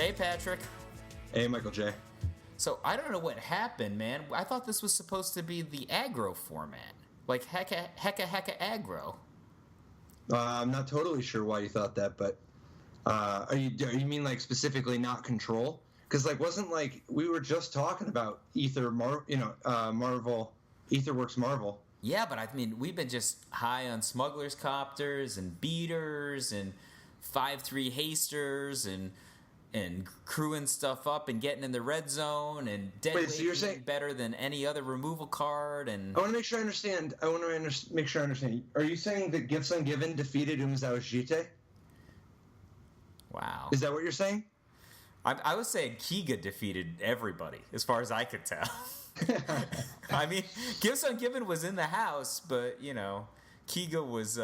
Hey, Patrick. Hey, Michael J. So, I don't know what happened, man. I thought this was supposed to be the aggro format. Like, hecka aggro. I'm not totally sure why you thought that, but you mean like specifically not control? Because wasn't we were just talking about Marvel, Aetherworks Marvel. Yeah, but I mean, we've been just high on smugglers copters and beaters and 5-3 hasters and crewing stuff up and getting in the red zone and dead weight so you're saying better than any other removal card. And I want to make sure I understand. Make sure I understand. Are you saying that Gifts Ungiven defeated Umzao's Jite? Wow. Is that what you're saying? I was saying Kiga defeated everybody, as far as I could tell. I mean, Gifts Ungiven was in the house, but Kiga was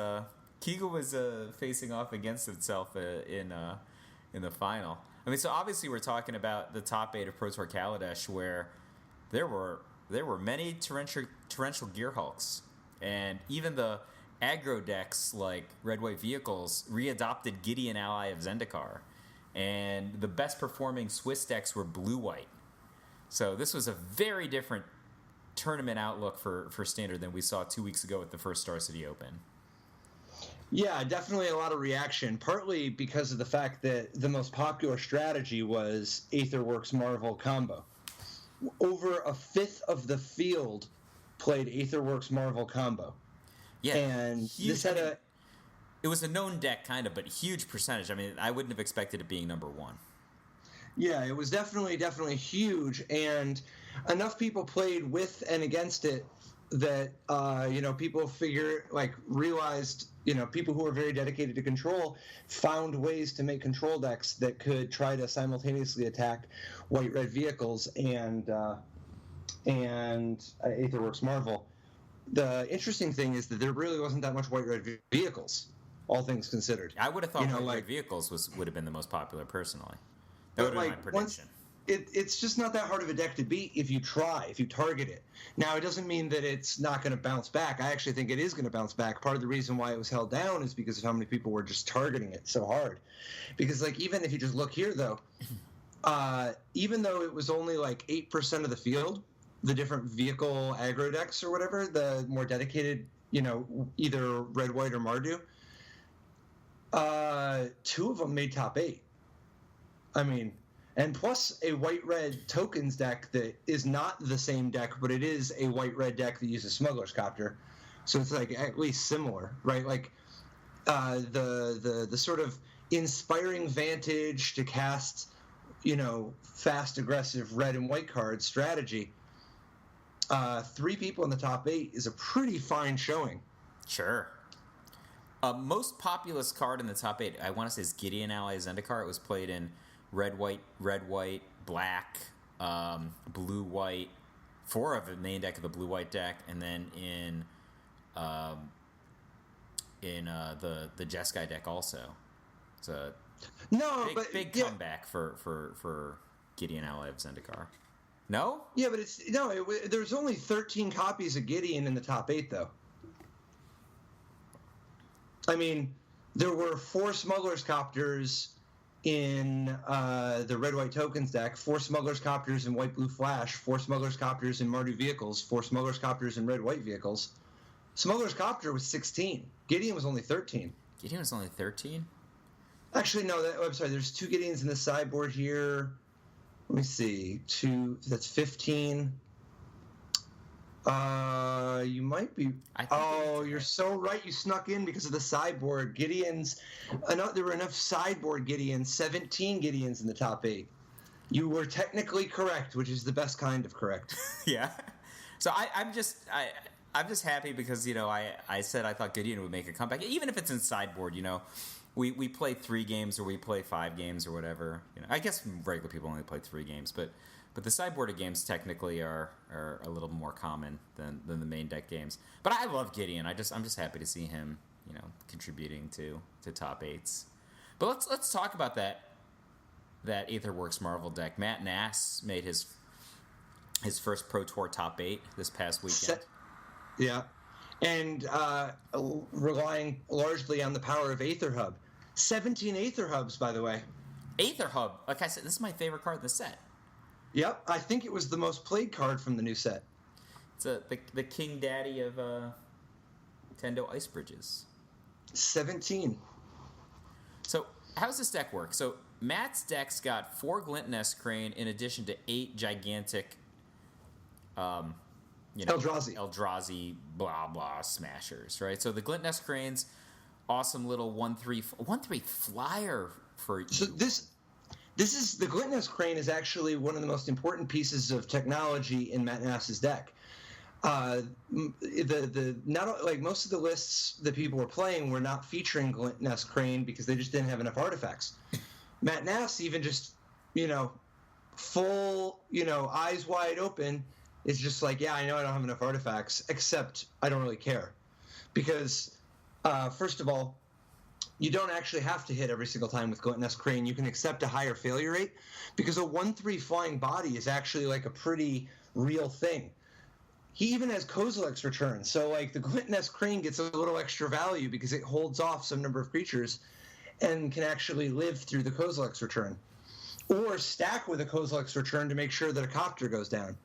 facing off against itself in the final. I mean, so obviously we're talking about the top 8 of Pro Tour Kaladesh, where there were many torrential Gearhulks, and even the aggro decks like Red White Vehicles readopted Gideon ally of Zendikar, and the best performing Swiss decks were blue white. So this was a very different tournament outlook for Standard than we saw 2 weeks ago at the first Star City Open. Yeah, definitely a lot of reaction, partly because of the fact that the most popular strategy was Aetherworks Marvel combo. Over a fifth of the field played Aetherworks Marvel combo. Yeah, and huge, it was a known deck, kind of, but huge percentage. I mean, I wouldn't have expected it being number one. Yeah, it was definitely huge, and enough people played with and against it that people realized people who were very dedicated to control found ways to make control decks that could try to simultaneously attack white red vehicles and Aetherworks Marvel. The interesting thing is that there really wasn't that much white red vehicles, all things considered. I would have thought white red vehicles would have been the most popular personally. That would have been my prediction. It's just not that hard of a deck to beat if you target it. Now, it doesn't mean that it's not going to bounce back. I actually think it is going to bounce back. Part of the reason why it was held down is because of how many people were just targeting it so hard. Because, even if you just look here, though, even though it was only 8% of the field, the different vehicle aggro decks or whatever, the more dedicated, either red, white, or Mardu, 2 of them made top 8. I mean... And plus a white-red tokens deck that is not the same deck, but it is a white-red deck that uses Smuggler's Copter. So it's at least similar, right? The sort of inspiring Vantage to cast, fast, aggressive red and white card strategy. 3 people in the top 8 is a pretty fine showing. Sure. Most populous card in the top 8, I want to say, is Gideon ally Zendikar. It was played in red, white, black, blue, white, 4 of the main deck of the blue, white deck, and then in the Jeskai deck also. It's a big comeback for Gideon ally of Zendikar. No? Yeah, but there's only 13 copies of Gideon in the top 8, though. I mean, there were 4 Smuggler's Copters in the red-white tokens deck, 4 Smuggler's Copters in white-blue flash, 4 Smuggler's Copters in Mardu vehicles, 4 Smuggler's Copters in red-white vehicles. Smuggler's Copter was 16. Gideon was only 13. Gideon was only 13? Actually, no, I'm sorry. There's 2 Gideons in the sideboard here. Let me see. 2, that's 15. You might be... you're so right. You snuck in because of the sideboard. Gideons... there were enough sideboard Gideons, 17 Gideons in the top 8. You were technically correct, which is the best kind of correct. Yeah. So I'm just happy because, I said I thought Gideon would make a comeback. Even if it's in sideboard, we play 3 games or we play 5 games or whatever. I guess regular people only play 3 games, but the sideboarded games technically are a little more common than the main deck games. But I love Gideon. I'm just happy to see him, contributing to top 8s. But let's talk about that Aetherworks Marvel deck. Matt Nass made his first Pro Tour top 8 this past weekend. Yeah, and relying largely on the power of Aether Hub. 17 Aether Hubs, by the way. Aether Hub, like I said, this is my favorite card in the set. Yep, I think it was the most played card from the new set. It's the King Daddy of Tendo Ice Bridges. 17. So how's this deck work? So Matt's deck's got 4 Glint Nest Crane in addition to 8 gigantic Eldrazi blah blah smashers, right? So the Glint Nest Crane's awesome little 1/3 flyer for you. So this is the Glint Nest Crane is actually one of the most important pieces of technology in Matt Nass's deck. Not like most of the lists that people were playing were not featuring Glint Nest Crane because they just didn't have enough artifacts. Matt Nass even just full eyes wide open is just like, yeah, I know I don't have enough artifacts, except I don't really care because first of all, you don't actually have to hit every single time with Glint Nest Crane. You can accept a higher failure rate because a 1/3 flying body is actually like a pretty real thing. He even has Kozilek's Return, so like the Glint Nest Crane gets a little extra value because it holds off some number of creatures and can actually live through the Kozilek's Return. Or stack with a Kozilek's Return to make sure that a Copter goes down.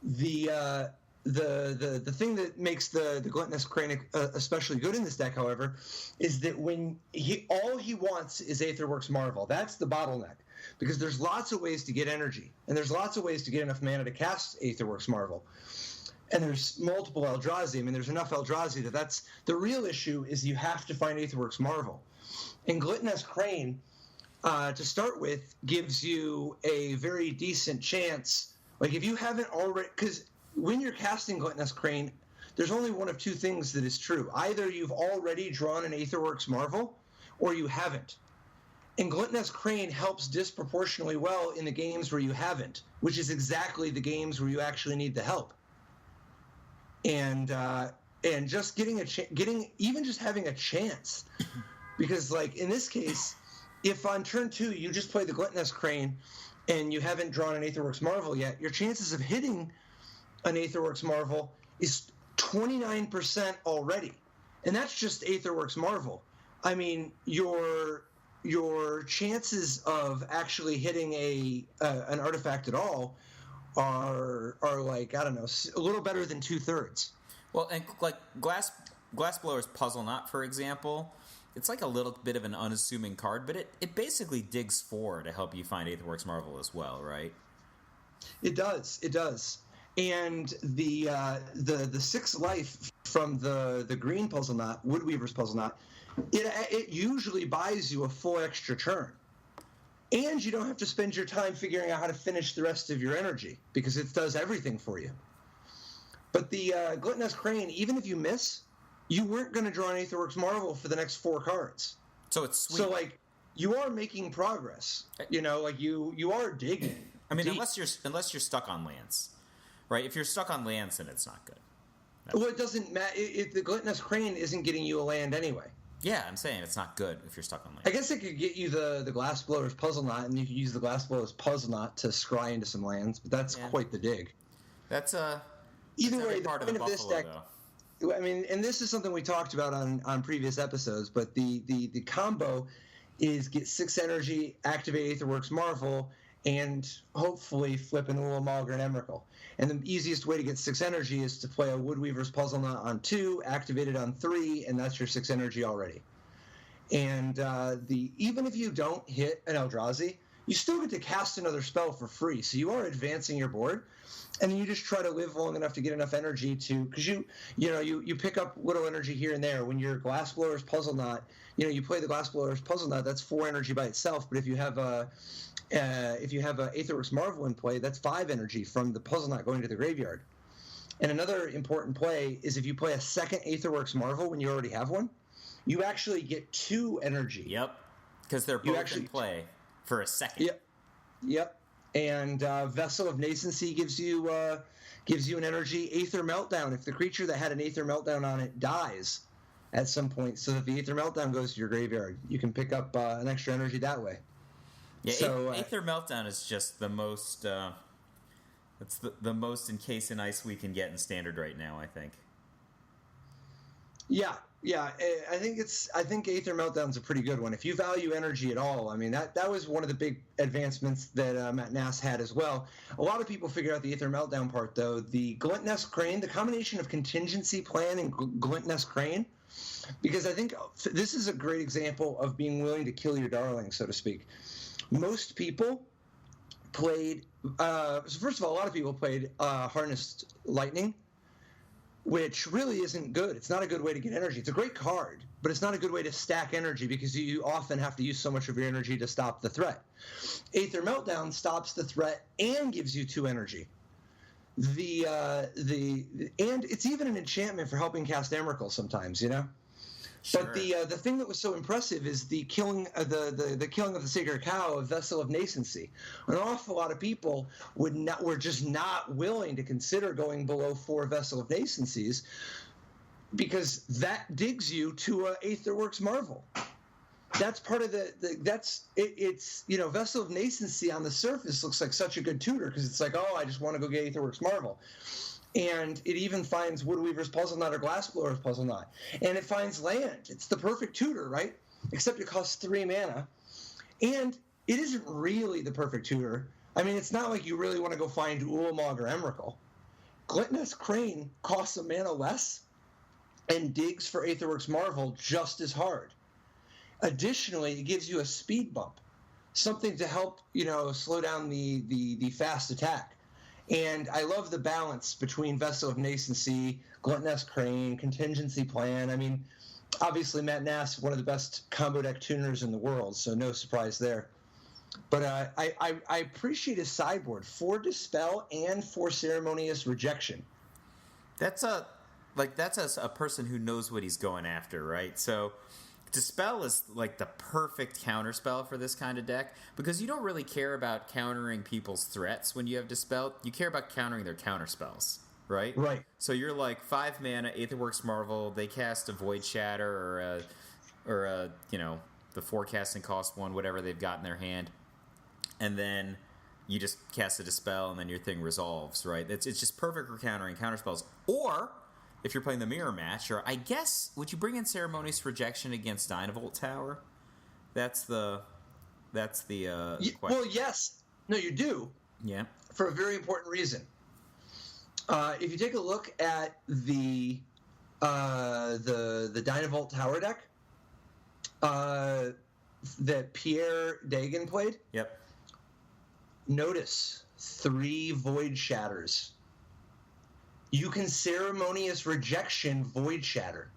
The thing that makes the Glint Nest Crane especially good in this deck, however, is that when all he wants is Aetherworks Marvel. That's the bottleneck. Because there's lots of ways to get energy, and there's lots of ways to get enough mana to cast Aetherworks Marvel. And there's multiple Eldrazi. I mean, there's enough Eldrazi that's the real issue is you have to find Aetherworks Marvel. And Glint Nest Crane, to start with, gives you a very decent chance. Like if you haven't already, because when you're casting Glint Nest Crane, there's only one of two things that is true. Either you've already drawn an Aetherworks Marvel, or you haven't. And Glint Nest Crane helps disproportionately well in the games where you haven't, which is exactly the games where you actually need the help. And just even just having a chance, because like in this case, if on turn 2 you just play the Glint Nest Crane and you haven't drawn an Aetherworks Marvel yet, your chances of hitting an Aetherworks Marvel is 29% already, and that's just Aetherworks Marvel. I mean, your chances of actually hitting an artifact at all are like, I don't know, a little better than 2/3. Well, and like Glassblower's Puzzle Knot, for example, it's like a little bit of an unassuming card, but it basically digs 4 to help you find Aetherworks Marvel as well, right? It does. And the 6 life from the green Puzzle Knot, Woodweaver's Puzzle Knot, it usually buys you a full extra turn. And you don't have to spend your time figuring out how to finish the rest of your energy because it does everything for you. But the Glint Nest Crane, even if you miss, you weren't going to draw an Aetherworks Marvel for the next 4 cards. So it's sweet. So, like, you are making progress. Like, you are digging. I mean, deep. unless you're stuck on lands. Right? If you're stuck on lands, then it's not good. Well, it doesn't matter. The Glint Nest Crane isn't getting you a land anyway. Yeah, I'm saying it's not good if you're stuck on land. I guess it could get you the Glassblower's Puzzle Knot, and you could use the Glassblower's Puzzle Knot to scry into some lands, but that's quite the dig. That's either way, the part point of this deck. Though. I mean, and this is something we talked about on previous episodes, but the combo is get 6 energy, activate Aetherworks Marvel, and hopefully flip an Ulamog or an Emrakul. And the easiest way to get 6 energy is to play a Woodweaver's Puzzle Knot on 2, activate it on 3, and that's your 6 energy already. And even if you don't hit an Eldrazi, you still get to cast another spell for free. So you are advancing your board, and then you just try to live long enough to get enough energy to, because you pick up little energy here and there. When your Glassblower's Puzzle Knot, you play the Glassblower's Puzzle Knot, that's 4 energy by itself. But if you have a Aetherworks Marvel in play, that's 5 energy from the Puzzle Knot going to the graveyard. And another important play is if you play a second Aetherworks Marvel when you already have one, you actually get 2 energy. Yep, because they're both in play for a second. Yep. And Vessel of Nascency gives you an energy. Aether Meltdown, if the creature that had an Aether Meltdown on it dies at some point, so that the Aether Meltdown goes to your graveyard, you can pick up an extra energy that way. Yeah, so, Aether Meltdown is just the most. It's the most encased in ice we can get in Standard right now, I think. Yeah, yeah. I think Aether Meltdown's a pretty good one. If you value energy at all, I mean that was one of the big advancements that Matt Nass had as well. A lot of people figure out the Aether Meltdown part though. The Glint Nest Crane, the combination of contingency plan and Glint Nest Crane, because I think this is a great example of being willing to kill your darling, so to speak. Most people played. So first of all, a lot of people played Harnessed Lightning, which really isn't good. It's not a good way to get energy. It's a great card, but it's not a good way to stack energy because you often have to use so much of your energy to stop the threat. Aether Meltdown stops the threat and gives you 2 energy. And it's even an enchantment for helping cast Emrakul sometimes, you know. Sure. But the thing that was so impressive is the killing the killing of the Sacred Cow, a Vessel of Nascency. An awful lot of people were just not willing to consider going below 4 Vessel of Nascencies because that digs you to Aetherworks Marvel. That's part of it's you know, Vessel of Nascency on the surface looks like such a good tutor because it's like, oh, I just want to go get Aetherworks Marvel. And it even finds Woodweaver's Puzzle Knot or Glassblower's Puzzle Knot. And it finds land. It's the perfect tutor, right? Except it costs 3 mana. And it isn't really the perfect tutor. I mean, it's not like you really want to go find Ulamog or Emrakul. Glint Nest Crane costs a mana less and digs for Aetherworks Marvel just as hard. Additionally, it gives you a speed bump, something to help, you know, slow down the fast attack. And I love the balance between Vessel of Nascency, Glint Nest Crane, Contingency Plan. I mean, obviously Matt Nass, one of the best combo deck tuners in the world, so no surprise there. But I appreciate his sideboard, 4 Dispel and 4 Ceremonious Rejection. That's a person who knows what he's going after, right? So Dispel is like the perfect counterspell for this kind of deck because you don't really care about countering people's threats when you have Dispel. You care about countering their counterspells, right? Right. So you're like 5 mana, Aetherworks Marvel, they cast a Void Shatter or a you know, the forecasting cost 1, whatever they've got in their hand. And then you just cast a Dispel and then your thing resolves, right? It's just perfect for countering counterspells. Or if you're playing the mirror match, or I guess, would you bring in Ceremonious Rejection against Dynavolt Tower? That's the question. Well, yes. No, you do. Yeah. For a very important reason. If you take a look at the Dynavolt Tower deck that Pierre Dagan played. Yep. Notice 3 Void Shatters. You can Ceremonious Rejection Void Shatter.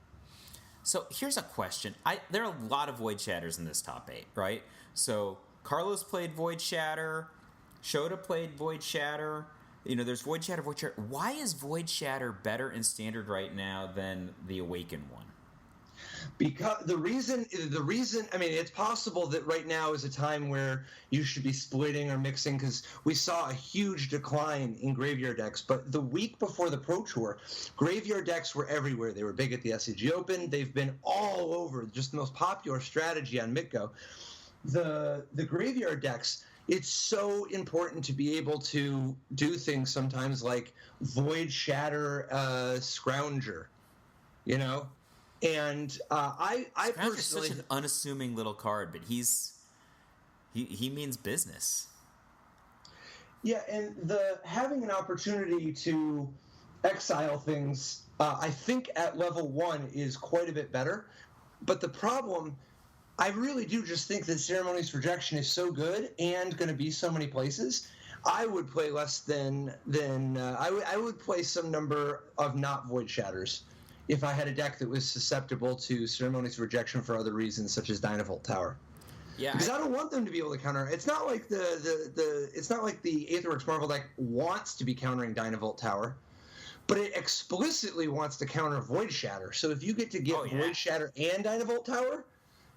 So here's a question. There are a lot of Void Shatters in this top 8, right? So Carlos played Void Shatter. Shota played Void Shatter. You know, there's Void Shatter, Void Shatter. Why is Void Shatter better in Standard right now than the Awakened one? Because the reason, I mean, it's possible that right now is a time where you should be splitting or mixing because we saw a huge decline in graveyard decks. But the week before the Pro Tour, graveyard decks were everywhere. They were big at the SCG Open. They've been all over, just the most popular strategy on Mitgo. The graveyard decks, it's so important to be able to do things sometimes like Void Shatter Scrounger, you know? And I personally, such an unassuming little card, but he means business. Yeah, and having an opportunity to exile things, I think at level 1 is quite a bit better. But the problem, I really do just think that Ceremonious Rejection is so good and going to be so many places. I would play less than I would play some number of not Void Shatters if I had a deck that was susceptible to Ceremonious Rejection for other reasons, such as Dynavolt Tower. Yeah, because I don't want them to be able to counter. It's not like it's not like the Aetherworks Marvel deck wants to be countering Dynavolt Tower, but it explicitly wants to counter Void Shatter. So if you get to get Void Shatter and Dynavolt Tower,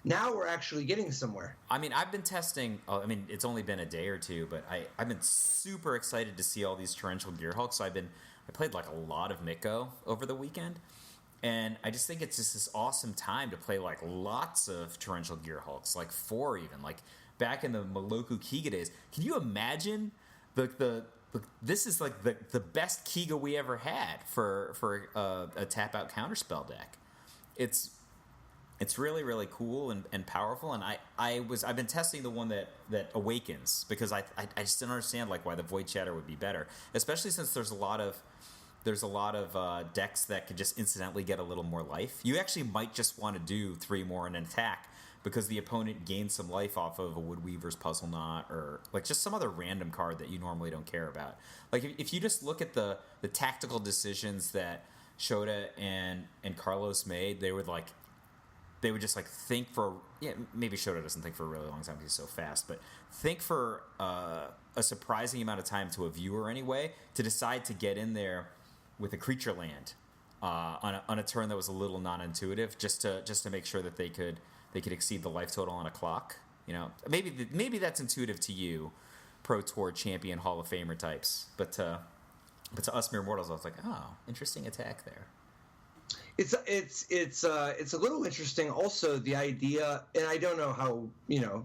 now we're actually getting somewhere. I mean, I've been testing. I mean, it's only been a day or two, but I've been super excited to see all these Torrential Gearhulks. So I played like a lot of Mitgo over the weekend. And I just think it's just this awesome time to play like lots of Torrential Gearhulks, like 4 even, like back in the Moloku Kiga days. Can you imagine this is like the best Kiga we ever had for a tap out counterspell deck. it's really, really cool and powerful. And I've been testing the one that awakens, because I just didn't understand like why the Void Shatter would be better, especially since there's a lot of decks that could just incidentally get a little more life. You actually might just want to do 3 more in an attack because the opponent gains some life off of a Woodweaver's Puzzle Knot, or like just some other random card that you normally don't care about. Like if you just look at the tactical decisions that Shota and Carlos made, they would just like think for, maybe Shota doesn't think for a really long time because he's so fast, but think for a surprising amount of time to a viewer anyway, to decide to get in there with a creature land on a turn that was a little non-intuitive, just to make sure that they could exceed the life total on a clock. You know, maybe that's intuitive to you, Pro Tour champion Hall of Famer types, but to us mere mortals, I was like, oh, interesting attack there. It's a little interesting also, the idea, and I don't know how,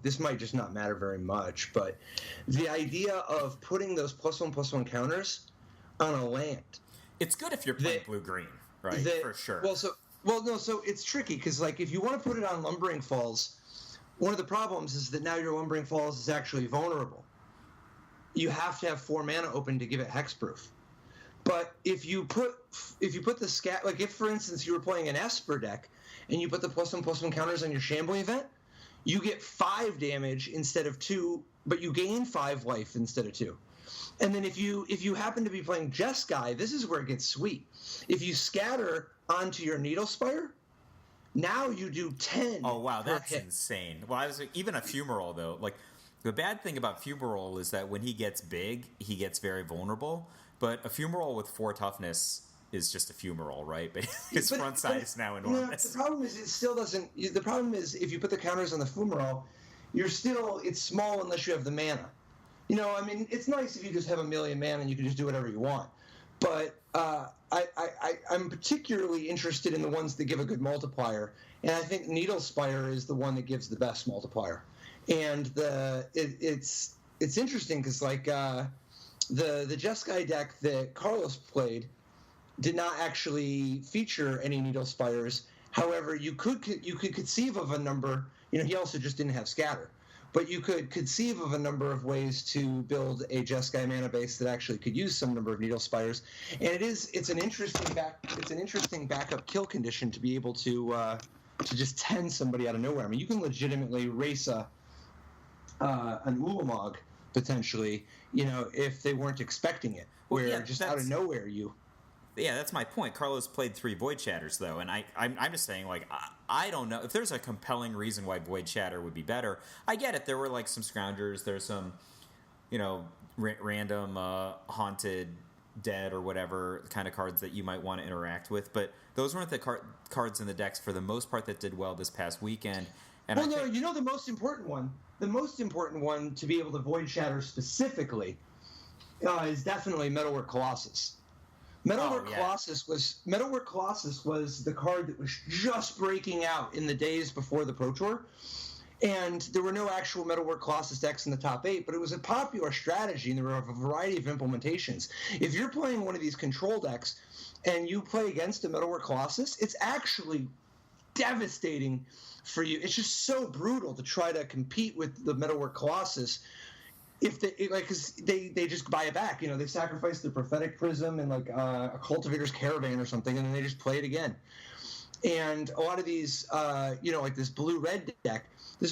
this might just not matter very much, but the idea of putting those +1/+1 counters on a land. It's good if you're playing blue-green, right? For sure. So it's tricky because, like, if you want to put it on Lumbering Falls, one of the problems is that now your Lumbering Falls is actually vulnerable. You have to have 4 mana open to give it hexproof. But if you put the scat, like if for instance you were playing an Esper deck and you put the +1/+1 counters on your Shambling event, you get 5 damage instead of 2, but you gain 5 life instead of 2. And then if you happen to be playing Jeskai, this is where it gets sweet. If you scatter onto your Needlespire, now you do 10. Oh wow, that's insane. Well, I was even a Fumarole though. Like the bad thing about Fumarole is that when he gets big, he gets very vulnerable. But a Fumarole with 4 toughness is just a Fumarole, right? But his front side is now enormous. The problem is it still doesn't. The problem is if you put the counters on the Fumarole, it's small unless you have the mana. I mean, it's nice if you just have a million mana and you can just do whatever you want. But I'm particularly interested in the ones that give a good multiplier, and I think Needlespire is the one that gives the best multiplier. And it's interesting because like the Jeskai deck that Carlos played did not actually feature any Needlespires. However, you could conceive of a number. He also just didn't have Scatter. But you could conceive of a number of ways to build a Jeskai mana base that actually could use some number of Needlespires, and it's an interesting backup kill condition to be able to just 10 somebody out of nowhere. I mean, you can legitimately race an Ulamog potentially, if they weren't expecting it, out of nowhere you. Yeah, that's my point. Carlos played 3 Void Shatters, though, and I'm just saying, like, I don't know. If there's a compelling reason why Void Shatter would be better, I get it. There were, like, some Scroungers. There's some, random Haunted, Dead, or whatever kind of cards that you might want to interact with, but those weren't the cards in the decks, for the most part, that did well this past weekend. And the most important one? The most important one to be able to Void Shatter specifically is definitely Metalwork Colossus. Metalwork Colossus was the card that was just breaking out in the days before the Pro Tour, and there were no actual Metalwork Colossus decks in the top 8, but it was a popular strategy, and there were a variety of implementations. If you're playing one of these control decks and you play against a Metalwork Colossus, it's actually devastating for you. It's just so brutal to try to compete with the Metalwork Colossus. Because they just buy it back, they sacrifice their Prophetic Prism and like a Cultivator's Caravan or something, and then they just play it again. And a lot of these, like this blue-red deck, they're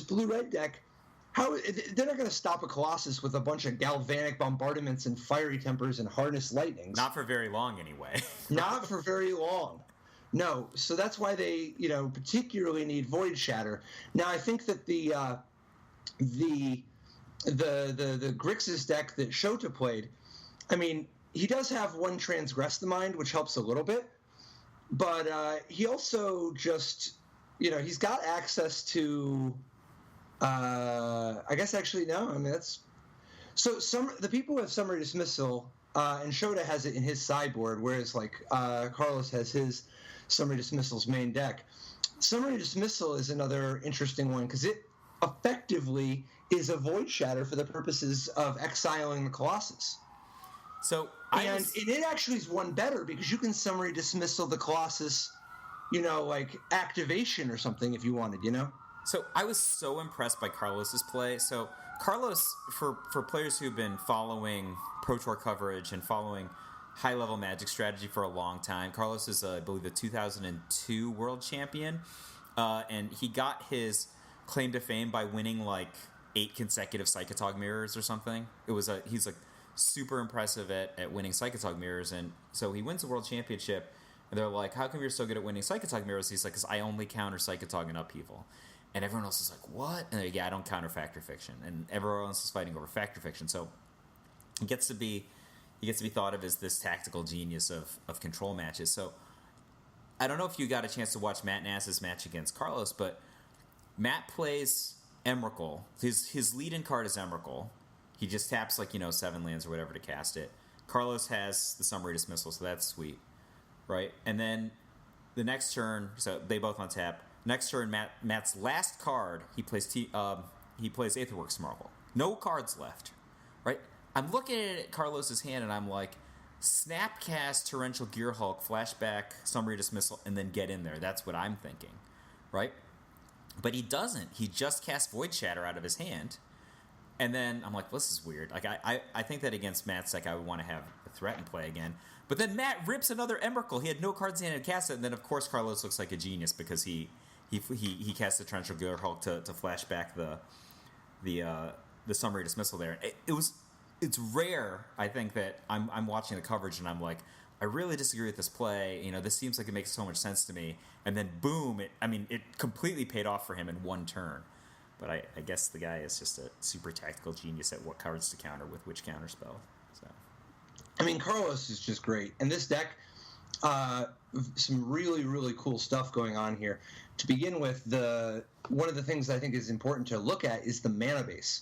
not going to stop a Colossus with a bunch of Galvanic Bombardments and Fiery Tempers and Harness Lightnings. Not for very long, anyway. Not for very long. No, so that's why they, particularly need Void Shatter. Now, I think that the Grixis deck that Shota played, I mean, he does have one Transgress the Mind, which helps a little bit, but he also just, he's got access to, I guess actually no, I mean that's, so the people who have Summary Dismissal, and Shota has it in his sideboard, whereas like Carlos has his Summary Dismissal's main deck. Summary Dismissal is another interesting one because it effectively is a Void Shatter for the purposes of exiling the Colossus. So it actually is one better because you can Summary Dismissal the Colossus like activation or something if you wanted, So I was so impressed by Carlos's play. So Carlos, for players who've been following Pro Tour coverage and following high-level Magic strategy for a long time, Carlos is, I believe, the 2002 World Champion, and he got his claim to fame by winning like 8 consecutive Psychotog mirrors or something. He's like super impressive at winning Psychotog mirrors, and so he wins the World Championship. And they're like, "How come you're so good at winning Psychotog mirrors?" He's like, "Because I only counter Psychotog in upheaval." And everyone else is like, "What?" And like, "Yeah, I don't counter Factor Fiction." And everyone else is fighting over Factor Fiction. So he gets to be thought of as this tactical genius of control matches. So I don't know if you got a chance to watch Matt Nass's match against Carlos, but Matt plays Emrakul. His lead-in card is Emrakul. He just taps 7 lands or whatever to cast it. Carlos has the Summary Dismissal, so that's sweet. Right, and then the next turn, so they both on tap. Next turn, Matt's last card, he plays Aetherworks Marvel. No cards left. Right, I'm looking at Carlos's hand and I'm like, Snapcast, Torrential Gearhulk, flashback, Summary Dismissal, and then get in there. That's what I'm thinking, right? But he doesn't. He just casts Void Shatter out of his hand, and then I'm like, well, this is weird. Like I think that against Matt's deck, I would want to have a threat in play again. But then Matt rips another Emrakul. He had no cards in hand to cast it, and then of course Carlos looks like a genius because he cast the Torrential Gearhulk to flashback the Summary Dismissal there. It's rare, I think, that I'm watching the coverage and I'm like, I really disagree with this play. This seems like it makes so much sense to me, and then boom, it completely paid off for him in one turn. But I guess the guy is just a super tactical genius at what cards to counter with which counterspell. So. Carlos is just great. And this deck, some really, really cool stuff going on here. To begin with, one of the things I think is important to look at is the mana base.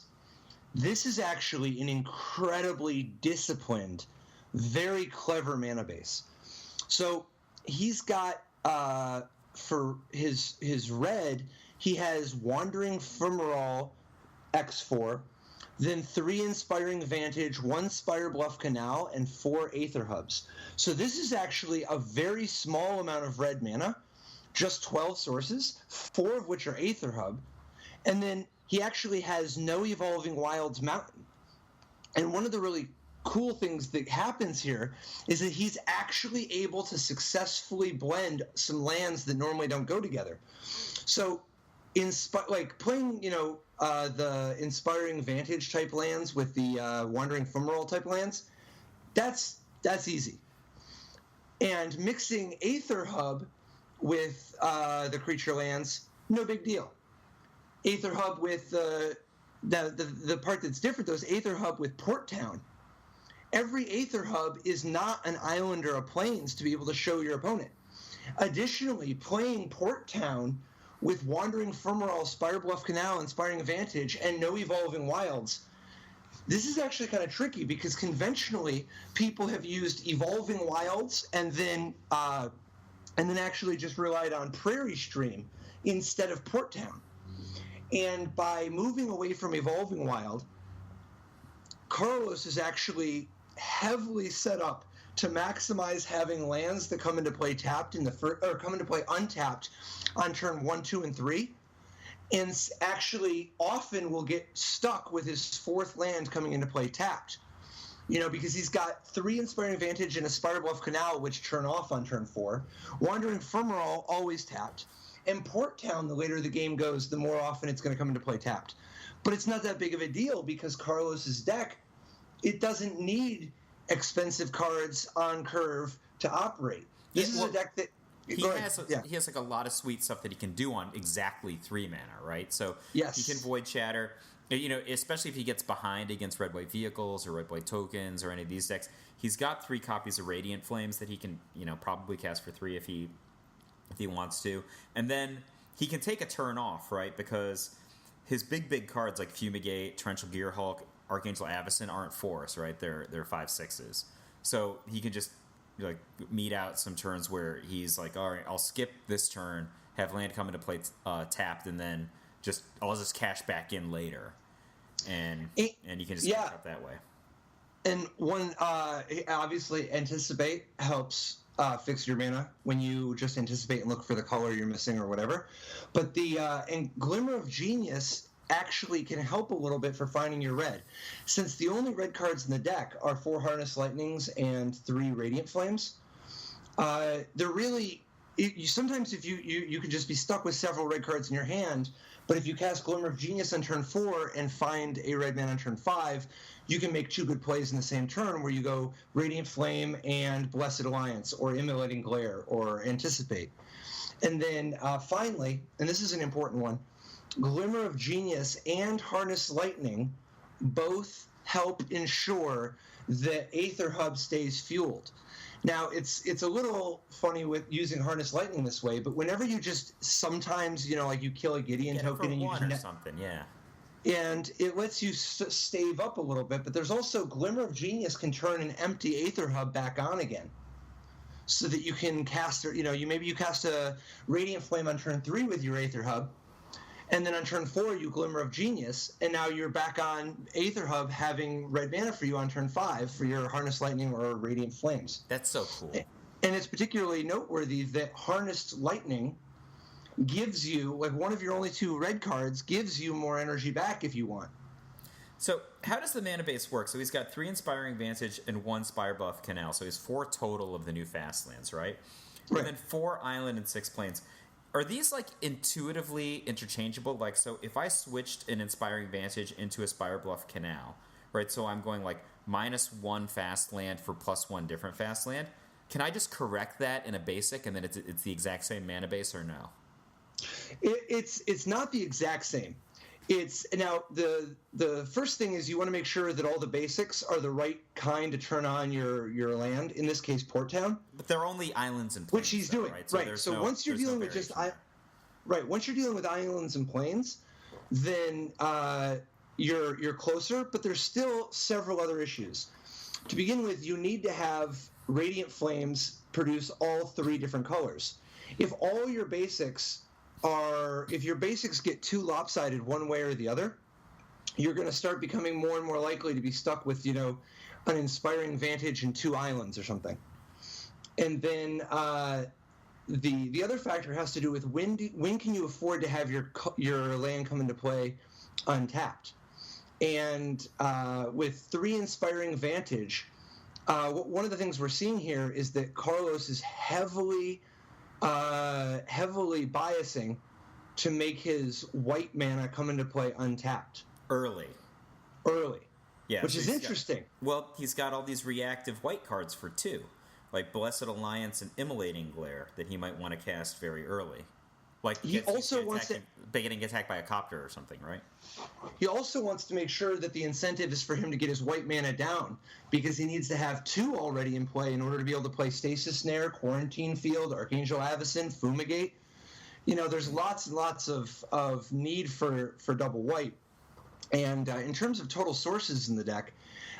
This is actually an incredibly disciplined, very clever mana base. So he's got, for his red, he has Wandering Fumarole X4, then 3 Inspiring Vantage, 1 Spire Bluff Canal, and 4 Aether Hubs. So this is actually a very small amount of red mana, just 12 sources, 4 of which are Aether Hub, and then he actually has no Evolving Wilds Mountain. And one of the really cool things that happens here is that he's actually able to successfully blend some lands that normally don't go together. So playing, the Inspiring Vantage type lands with the Wandering Fumarole type lands, that's easy. And mixing Aether Hub with the creature lands, no big deal. Aether Hub with the part that's different, though, is Aether Hub with Port Town. Every Aether Hub is not an island or a plains to be able to show your opponent. Additionally, playing Port Town with Wandering Fumarole, Spire Bluff Canal, Inspiring Vantage, and no Evolving Wilds, this is actually kind of tricky because conventionally people have used Evolving Wilds and then actually just relied on Prairie Stream instead of Port Town. And by moving away from Evolving Wild, Carlos is actually heavily set up to maximize having lands that come into play tapped come into play untapped on turn 1, 2, and 3, and actually often will get stuck with his 4th land coming into play tapped. Because he's got 3 Inspiring Vantage and a Spire Bluff Canal, which turn off on turn 4. Wandering Fumarole, always tapped. And Port Town, the later the game goes, the more often it's going to come into play tapped. But it's not that big of a deal because Carlos's deck, it doesn't need expensive cards on curve to operate. This is a deck that... He has a lot of sweet stuff that he can do on exactly 3 mana, right? So yes. He can Void Shatter, especially if he gets behind against red-white vehicles or red-white tokens or any of these decks. He's got 3 copies of Radiant Flames that he can, probably cast for 3 if he wants to. And then he can take a turn off, right? Because his big cards like Fumigate, Torrential Gearhulk, Archangel Avacyn aren't 4s, right? They're 5/6s. So he can just meet out some turns where he's like, all right, I'll skip this turn, have land come into play tapped, and then I'll just cash back in later, and you can just catch up that way. And one obviously Anticipate helps fix your mana when you just anticipate and look for the color you're missing or whatever. But and Glimmer of Genius actually can help a little bit for finding your red. Since the only red cards in the deck are 4 Harness Lightnings and 3 Radiant Flames, they're really... sometimes if you can just be stuck with several red cards in your hand, but if you cast Glimmer of Genius on turn 4 and find a red man on turn 5, you can make 2 good plays in the same turn where you go Radiant Flame and Blessed Alliance, or Immolating Glare, or Anticipate. And then finally, and this is an important one, Glimmer of Genius and Harness Lightning both help ensure that Aether Hub stays fueled. Now, it's a little funny with using Harness Lightning this way, but whenever you just sometimes, like you kill a Gideon token and you can... or something, yeah. And it lets you stave up a little bit, but there's also Glimmer of Genius can turn an empty Aether Hub back on again, so that you can cast, maybe you cast a Radiant Flame on turn 3 with your Aether Hub, and then on turn 4 you Glimmer of Genius, and now you're back on Aether Hub having red mana for you on turn 5 for your Harness Lightning or Radiant Flames. That's so cool. And it's particularly noteworthy that Harnessed Lightning gives you, one of your only 2 red cards, gives you more energy back if you want. So how does the mana base work? So he's got 3 Inspiring Vantage and 1 Spire Bluff Canal, so he has 4 total of the new fast lands, right? Right. And then 4 island and 6 plains. Are these intuitively interchangeable? So if I switched an Inspiring Vantage into a Spire Bluff Canal, right? So I'm going -1 fast land for +1 different fast land. Can I just correct that in a basic, and then it's the exact same mana base, or no? It's not the exact same. It's now the first thing is you want to make sure that all the basics are the right kind to turn on your land. In this case, Port Town. But they're only islands and plains, which he's doing, right? Right. So once you're dealing with once you're dealing with islands and plains, then you're closer. But there's still several other issues. To begin with, you need to have Radiant Flames produce all 3 different colors. If your basics get too lopsided one way or the other, you're going to start becoming more and more likely to be stuck with, an Inspiring Vantage and 2 islands or something. And then the other factor has to do with when can you afford to have your land come into play untapped. And with 3 Inspiring Vantage, one of the things we're seeing here is that Carlos is heavily biasing to make his white mana come into play untapped. Early. Yeah. Which is interesting. He's got all these reactive white cards for 2, like Blessed Alliance and Immolating Glare that he might want to cast very early. He also wants to getting attacked by a copter or something, right? He also wants to make sure that the incentive is for him to get his white mana down, because he needs to have 2 already in play in order to be able to play Stasis Snare, Quarantine Field, Archangel Avacyn, Fumigate. There's lots and lots of need for double white. And in terms of total sources in the deck,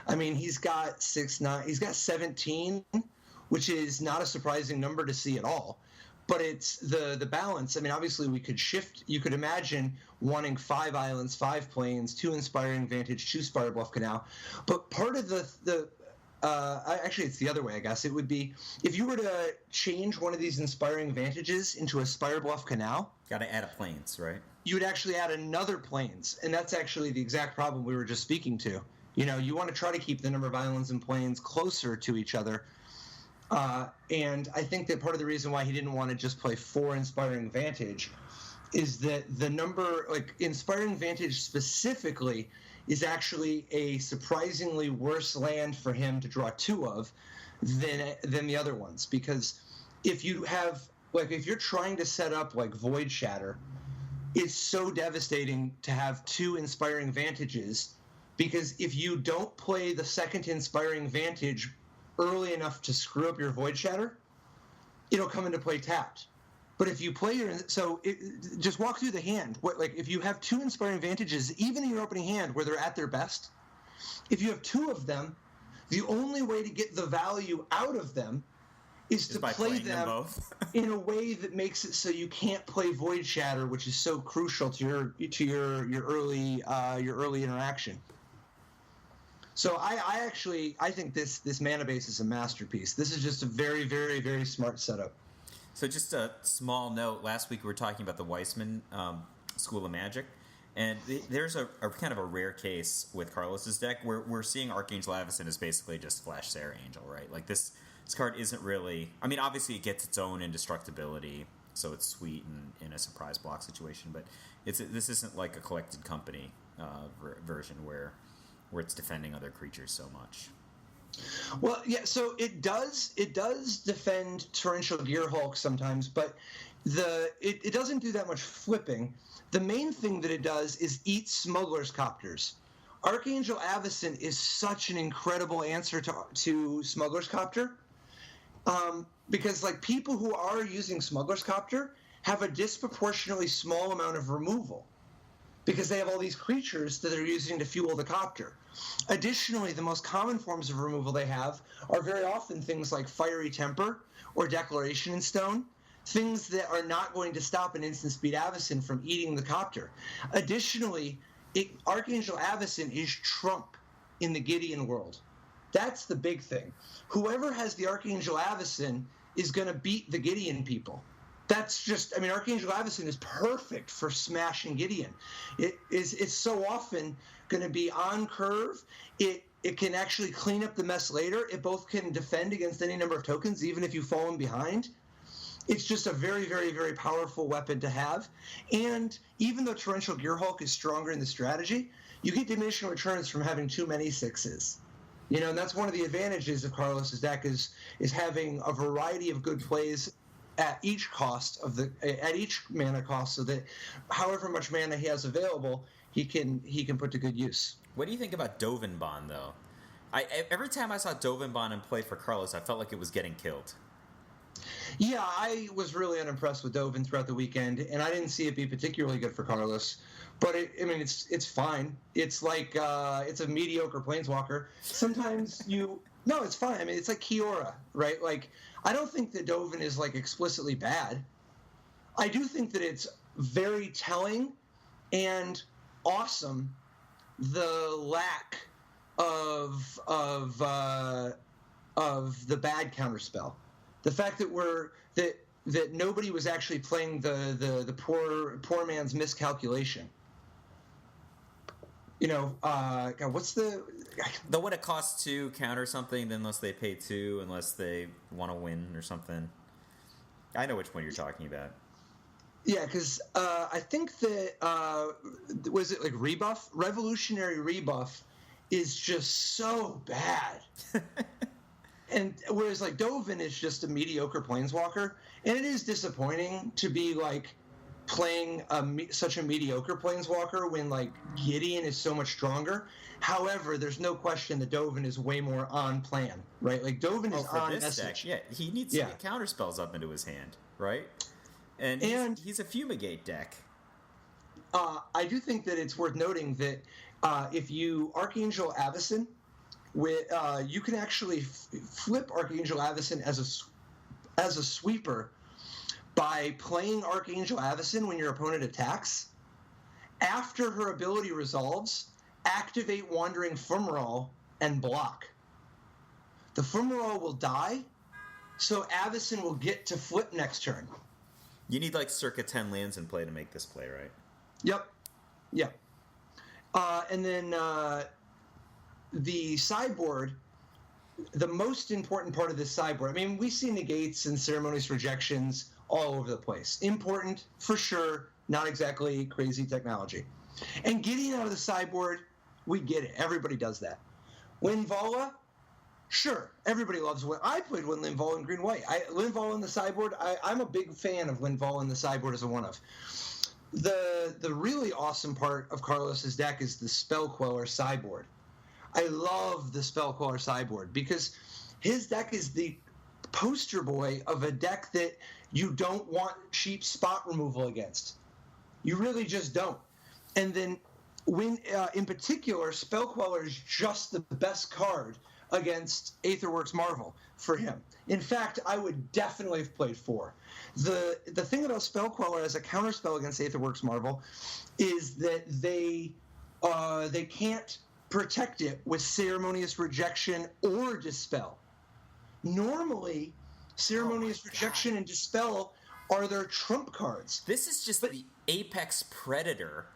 he's got 17, which is not a surprising number to see at all. But it's the balance. Obviously we could shift. You could imagine wanting 5 islands, 5 plains, 2 Inspiring Vantage, 2 Spire Bluff Canal. But part of actually it's the other way, I guess. It would be if you were to change one of these Inspiring Vantages into a Spire Bluff Canal. Got to add a plains, right? You would actually add another plains, and that's actually the exact problem we were just speaking to. You want to try to keep the number of islands and plains closer to each other. And I think that part of the reason why he didn't want to just play 4 Inspiring Vantage is that the number, Inspiring Vantage specifically, is actually a surprisingly worse land for him to draw 2 of than the other ones. Because if you have, if you're trying to set up Void Shatter, it's so devastating to have 2 Inspiring Vantages, because if you don't play the second Inspiring Vantage early enough to screw up your Void Shatter, it'll come into play tapped. But if you play just walk through the hand. If you have 2 Inspiring Vantages, even in your opening hand where they're at their best, if you have 2 of them, the only way to get the value out of them is to play them both in a way that makes it so you can't play Void Shatter, which is so crucial to your early interaction. So I think this mana base is a masterpiece. This is just a very, very, very smart setup. So just a small note. Last week we were talking about the Weissman School of Magic, and there's a kind of a rare case with Carlos's deck where we're seeing Archangel Avacyn is basically just Flash Sarah Angel, right? Like this card isn't really. I mean, obviously it gets its own indestructibility, so it's sweet in a surprise block situation. But this isn't like a Collected Company version where it's defending other creatures so much. Well, yeah, so it does defend Torrential Gearhulk sometimes, but it doesn't do that much flipping. The main thing that it does is eat Smuggler's Copters. Archangel Avacyn is such an incredible answer to Smuggler's Copter, because like people who are using Smuggler's Copter have a disproportionately small amount of removal, because they have all these creatures that they're using to fuel the copter. Additionally, the most common forms of removal they have are very often things like Fiery Temper or Declaration in Stone, things that are not going to stop an instant speed Avacyn from eating the copter. Additionally, Archangel Avacyn is Trump in the Gideon world. That's the big thing. Whoever has the Archangel Avacyn is going to beat the Gideon people. That's just, I mean, Archangel Avacyn is perfect for smashing Gideon. It's so often going to be on curve. It can actually clean up the mess later. It both can defend against any number of tokens, even if you've fallen behind. It's just a very, very, very powerful weapon to have. And even though Torrential Gearhulk is stronger in the strategy, you get diminishing returns from having too many 6s. You know, and that's one of the advantages of Carlos's deck is having a variety of good plays at each mana cost, so that however much mana he has available, he can put to good use. What do you think about Dovinbon, though? Every time I saw Dovinbon in play for Carlos, I felt like it was getting killed. Yeah, I was really unimpressed with Dovin throughout the weekend, and I didn't see it be particularly good for Carlos. But it's fine. It's like it's a mediocre planeswalker. Sometimes no, it's fine. I mean, it's like Kiora, right? Like, I don't think that Dovin is like explicitly bad. I do think that it's very telling and awesome the lack of the bad counterspell. The fact that that nobody was actually playing the poor man's miscalculation. You know, God, what's the when it costs 2 counter something, unless they pay 2, unless they want to win or something. I know which one you're talking about. Yeah, because I think that was it like Rebuff? Revolutionary Rebuff is just so bad. And whereas like Dovin is just a mediocre planeswalker, and it is disappointing to be like playing such a mediocre planeswalker when like Gideon is so much stronger. However, there's no question that Dovin is way more on plan, right? Like Dovin is on message. Deck, yeah, he needs to get counter spells up into his hand, right? And he's a Fumigate deck. I do think that it's worth noting that if you Archangel Avacyn, you can actually flip Archangel Avacyn as a sweeper by playing Archangel Avacyn when your opponent attacks. After her ability resolves, activate Wandering Fumarole and block. The Fumarole will die, so Avacyn will get to flip next turn. You need like circa 10 lands in play to make this play, right? Yep. And then the sideboard, the most important part of this sideboard, I mean, we see negates and ceremonious rejections all over the place. Important, for sure, not exactly crazy technology. And getting out of the sideboard, we get it. Everybody does that. Linvala, sure, everybody loves Win. I played with Linvala in green-white. Linvala in the sideboard, I'm a big fan of Linvala in the sideboard as a one-of. The really awesome part of Carlos's deck is the Spell Queller sideboard. I love the Spell Queller sideboard because his deck is the poster boy of a deck that you don't want cheap spot removal against. You really just don't. And then when, in particular, Spell Queller is just the best card against Aetherworks Marvel for him. In fact, I would definitely have played 4. The thing about Spell Queller as a counterspell against Aetherworks Marvel is that they can't protect it with Ceremonious Rejection or Dispel. Normally, Ceremonious Rejection and Dispel are their trump cards. This is just the apex predator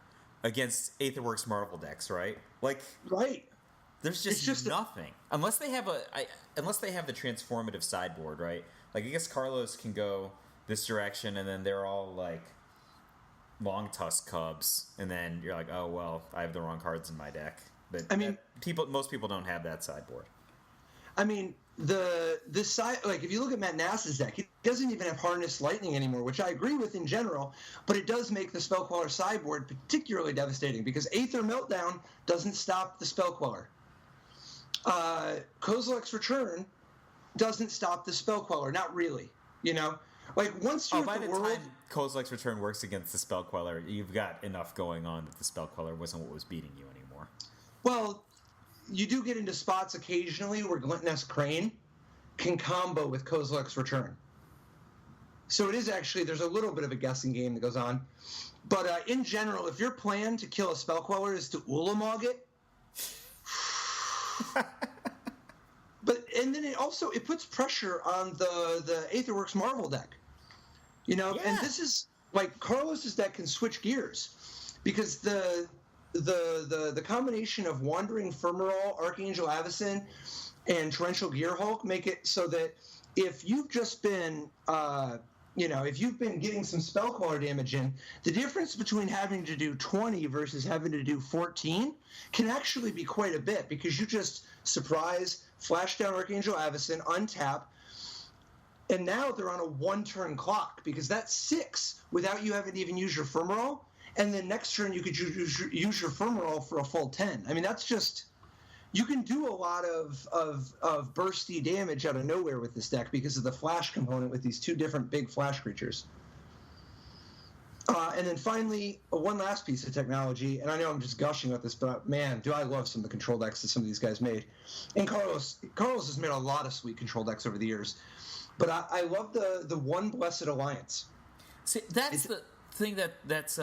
against Aetherworks Marvel decks, right? Like, right. There's just nothing unless they have the transformative sideboard, right? Like, I guess Carlos can go this direction, and then they're all like Long Tusk Cubs, and then you're like, oh well, I have the wrong cards in my deck. But I mean, most people don't have that sideboard. I mean, this side, like, if you look at Matt Nass's deck, he doesn't even have Harness Lightning anymore, which I agree with in general, but it does make the Spellqueller sideboard particularly devastating because Aether Meltdown doesn't stop the Spellqueller. Kozilek's Return doesn't stop the Spellqueller, not really, you know? Like, once you're by the the world... time Kozilek's Return works against the Spellqueller, you've got enough going on that the Spellqueller wasn't what was beating you anymore. Well, you do get into spots occasionally where Glintless Crane can combo with Kozilek's Return. So it is actually, there's a little bit of a guessing game that goes on. But in general, if your plan to kill a Spellqueller is to Ulamog it, and then it puts pressure on the Aetherworks Marvel deck. You know, and this is, like, Carlos's deck can switch gears because the combination of Wandering Firmerall, Archangel Avacyn, and Torrential Gearhulk make it so that if you've just been if you've been getting some Spellcaller damage in, the difference between having to do 20 versus having to do 14 can actually be quite a bit because you just surprise, flash down Archangel Avacyn, untap, and now they're on a one-turn clock because that's 6 without you having to even use your Firmerall, and then next turn you could use your Firmerall for a full 10. I mean, that's just... You can do a lot of bursty damage out of nowhere with this deck because of the flash component with these two different big flash creatures. And then finally, one last piece of technology, and I know I'm just gushing about this, but man, do I love some of the control decks that some of these guys made. And Carlos has made a lot of sweet control decks over the years. But I love the One Blessed Alliance. See, that's the thing that's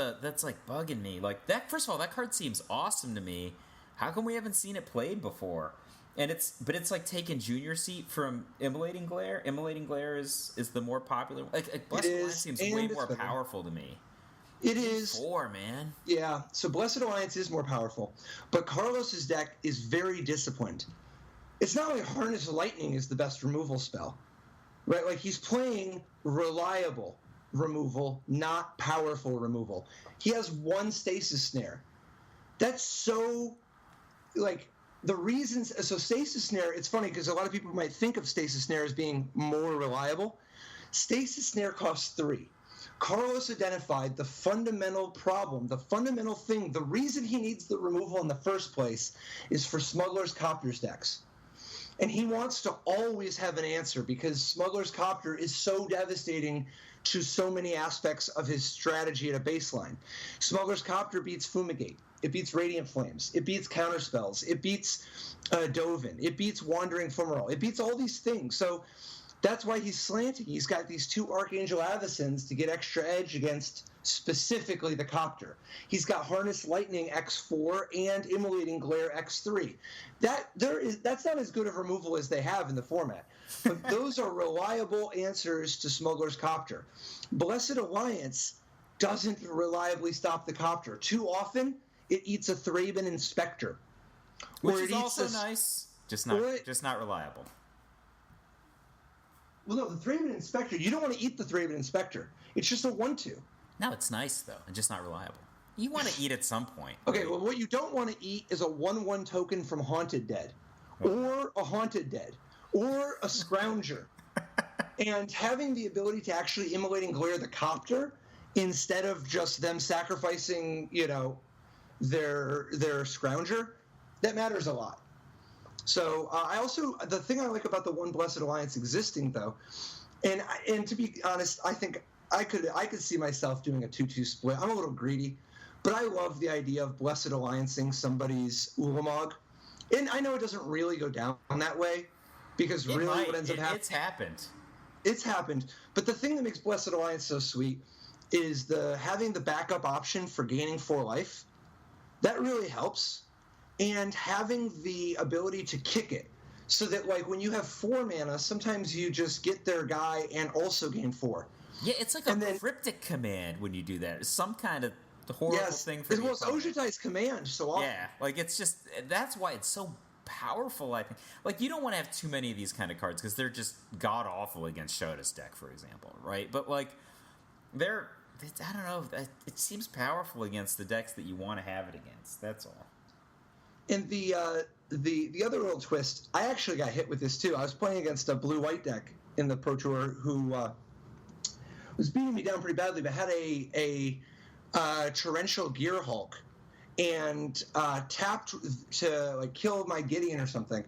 like bugging me. Like, that, first of all, that card seems awesome to me. How come we haven't seen it played before? And it's like taking Junior Seat from Immolating Glare. Immolating Glare is the more popular. Like Blessed Alliance seems way more powerful to me. It is 4, man. Yeah, so Blessed Alliance is more powerful, but Carlos's deck is very disciplined. It's not like Harness Lightning is the best removal spell, right? Like, he's playing reliable removal, not powerful removal. He has one Stasis Snare. That's so... Like, the reasons... So Stasis Snare, it's funny because a lot of people might think of Stasis Snare as being more reliable. Stasis Snare costs 3. Carlos identified the fundamental problem, the fundamental thing, the reason he needs the removal in the first place is for Smuggler's Copter's decks. And he wants to always have an answer because Smuggler's Copter is so devastating to so many aspects of his strategy at a baseline. Smuggler's Copter beats Fumigate. It beats Radiant Flames. It beats Counterspells. It beats Dovin. It beats Wandering Firmerall. It beats all these things. So that's why he's slanting. He's got these 2 Archangel Avacyns to get extra edge against specifically the Copter. He's got Harness Lightning X4 and Immolating Glare X3. That's not as good of removal as they have in the format. But those are reliable answers to Smuggler's Copter. Blessed Alliance doesn't reliably stop the Copter. Too often, it eats a Thraben Inspector. Which is also nice, just not reliable. Well, no, the Thraben Inspector, you don't want to eat the Thraben Inspector. It's just a 1/2. No, it's nice, though, and just not reliable. You want to eat at some point. Okay, well, what you don't want to eat is a 1/1 token from Haunted Dead, or a Haunted Dead, or a Scrounger. And having the ability to actually Immolating Glare the Copter, instead of just them sacrificing, their Scrounger, that matters a lot. So the thing I like about the One Blessed Alliance existing, though, and to be honest, I think I could see myself doing a 2-2 split. I'm a little greedy, but I love the idea of Blessed Alliancing somebody's Ulamog. And I know it doesn't really go down that way, because what ends up happening... It's happened. It's happened. But the thing that makes Blessed Alliance so sweet is having the backup option for gaining 4 life. That really helps. and having the ability to kick it. So that, like, when you have 4 mana, sometimes you just get their guy and also gain 4. Yeah, it's like cryptic command when you do that. It's some kind of horrible thing for Well, it's Ojutai's command, so often. Yeah, like, it's just... That's why it's so powerful, I think. Like, you don't want to have too many of these kind of cards, because they're just god-awful against Shota's deck, for example, right? But, like, they're... I don't know. It seems powerful against the decks that you want to have it against. That's all. And the other little twist, I actually got hit with this too. I was playing against a blue-white deck in the Pro Tour who was beating me down pretty badly, but had a Torrential Gearhulk and tapped to, like, kill my Gideon or something,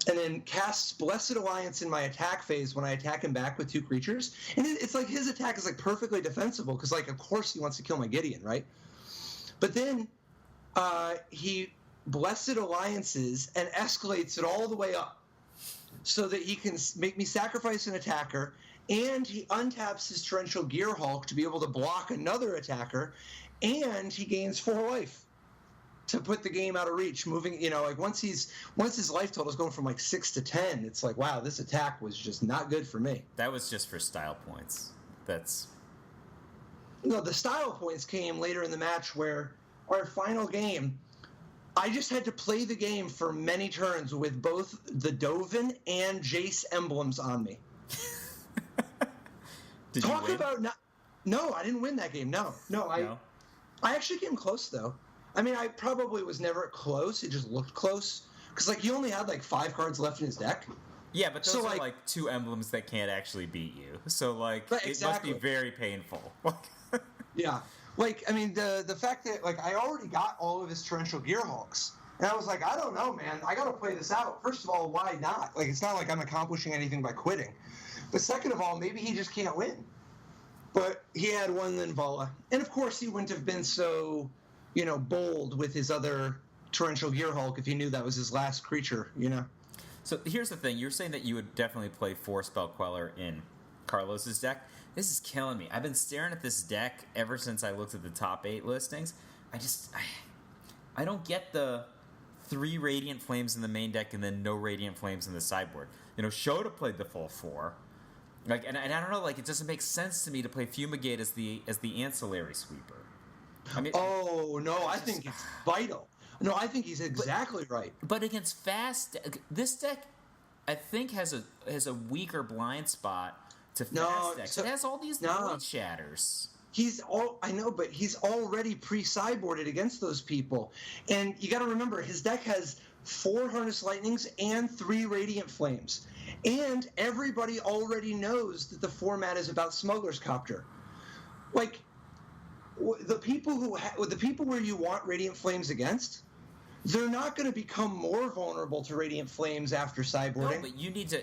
and then casts Blessed Alliance in my attack phase when I attack him back with 2 creatures. And it's like his attack is, like, perfectly defensible because, like, of course he wants to kill my Gideon, right? But then he Blessed Alliances and escalates it all the way up so that he can make me sacrifice an attacker, and he untaps his Torrential Gearhulk to be able to block another attacker, and he gains 4 life to put the game out of reach. Moving, like, once his life total is going from, like, 6 to 10, it's like, wow, this attack was just not good for me. That was just for style points. No, the style points came later in the match where our final game, I just had to play the game for many turns with both the Dovin and Jace emblems on me. Did you win? No, I didn't win that game. No. I actually came close, though. I mean, I probably was never close. It just looked close. Because, like, he only had, like, 5 cards left in his deck. Yeah, but those are, like, 2 emblems that can't actually beat you. So, like, It must be very painful. Yeah. Like, I mean, the fact that, like, I already got all of his Torrential Gearhulks. And I was like, I don't know, man. I got to play this out. First of all, why not? Like, it's not like I'm accomplishing anything by quitting. But second of all, maybe he just can't win. But he had one Linvala. And, of course, he wouldn't have been so, bold with his other Torrential Gearhulk if he knew that was his last creature, So here's the thing. You're saying that you would definitely play 4 Spell Queller in Carlos's deck. This is killing me. I've been staring at this deck ever since I looked at the top 8 listings. I don't get the 3 Radiant Flames in the main deck and then no Radiant Flames in the sideboard. Shota played the full 4. Like, and I don't know, like, it doesn't make sense to me to play Fumigate as the ancillary sweeper. I mean, I think it's vital. No, I think he's exactly right. But against fast, this deck, I think has a weaker blind spot to fast decks. It has all these void shatters. I know, but he's already pre-sideboarded against those people. And you got to remember, his deck has 4 Harness Lightnings and 3 Radiant Flames. And everybody already knows that the format is about Smuggler's Copter. Like, the people where you want Radiant Flames against, they're not going to become more vulnerable to Radiant Flames after sideboarding. No, but you need to,